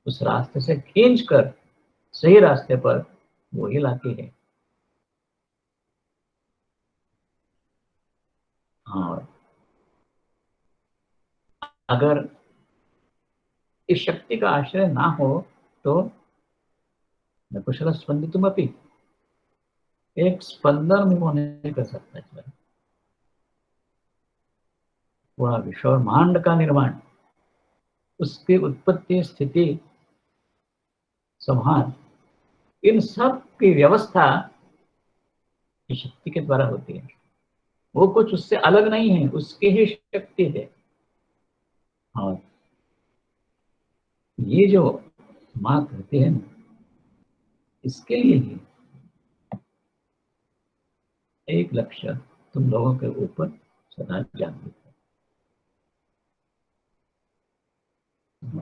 उस रास्ते से खींच कर सही रास्ते पर वही लाती है। और अगर इस शक्ति का आश्रय ना हो तो न कुशल स्पंदितुम अपि, एक स्पंदन भी वो नहीं कर सकता है। पूरा विश्व ब्रह्मांड का निर्माण, उसकी उत्पत्ति, स्थिति, संहार, इन सब की व्यवस्था इस शक्ति के द्वारा होती है। वो कुछ उससे अलग नहीं है, उसकी ही शक्ति है। और ये जो माँ कहती है ना, इसके लिए ही एक लक्ष्य तुम लोगों के ऊपर सदा जागृत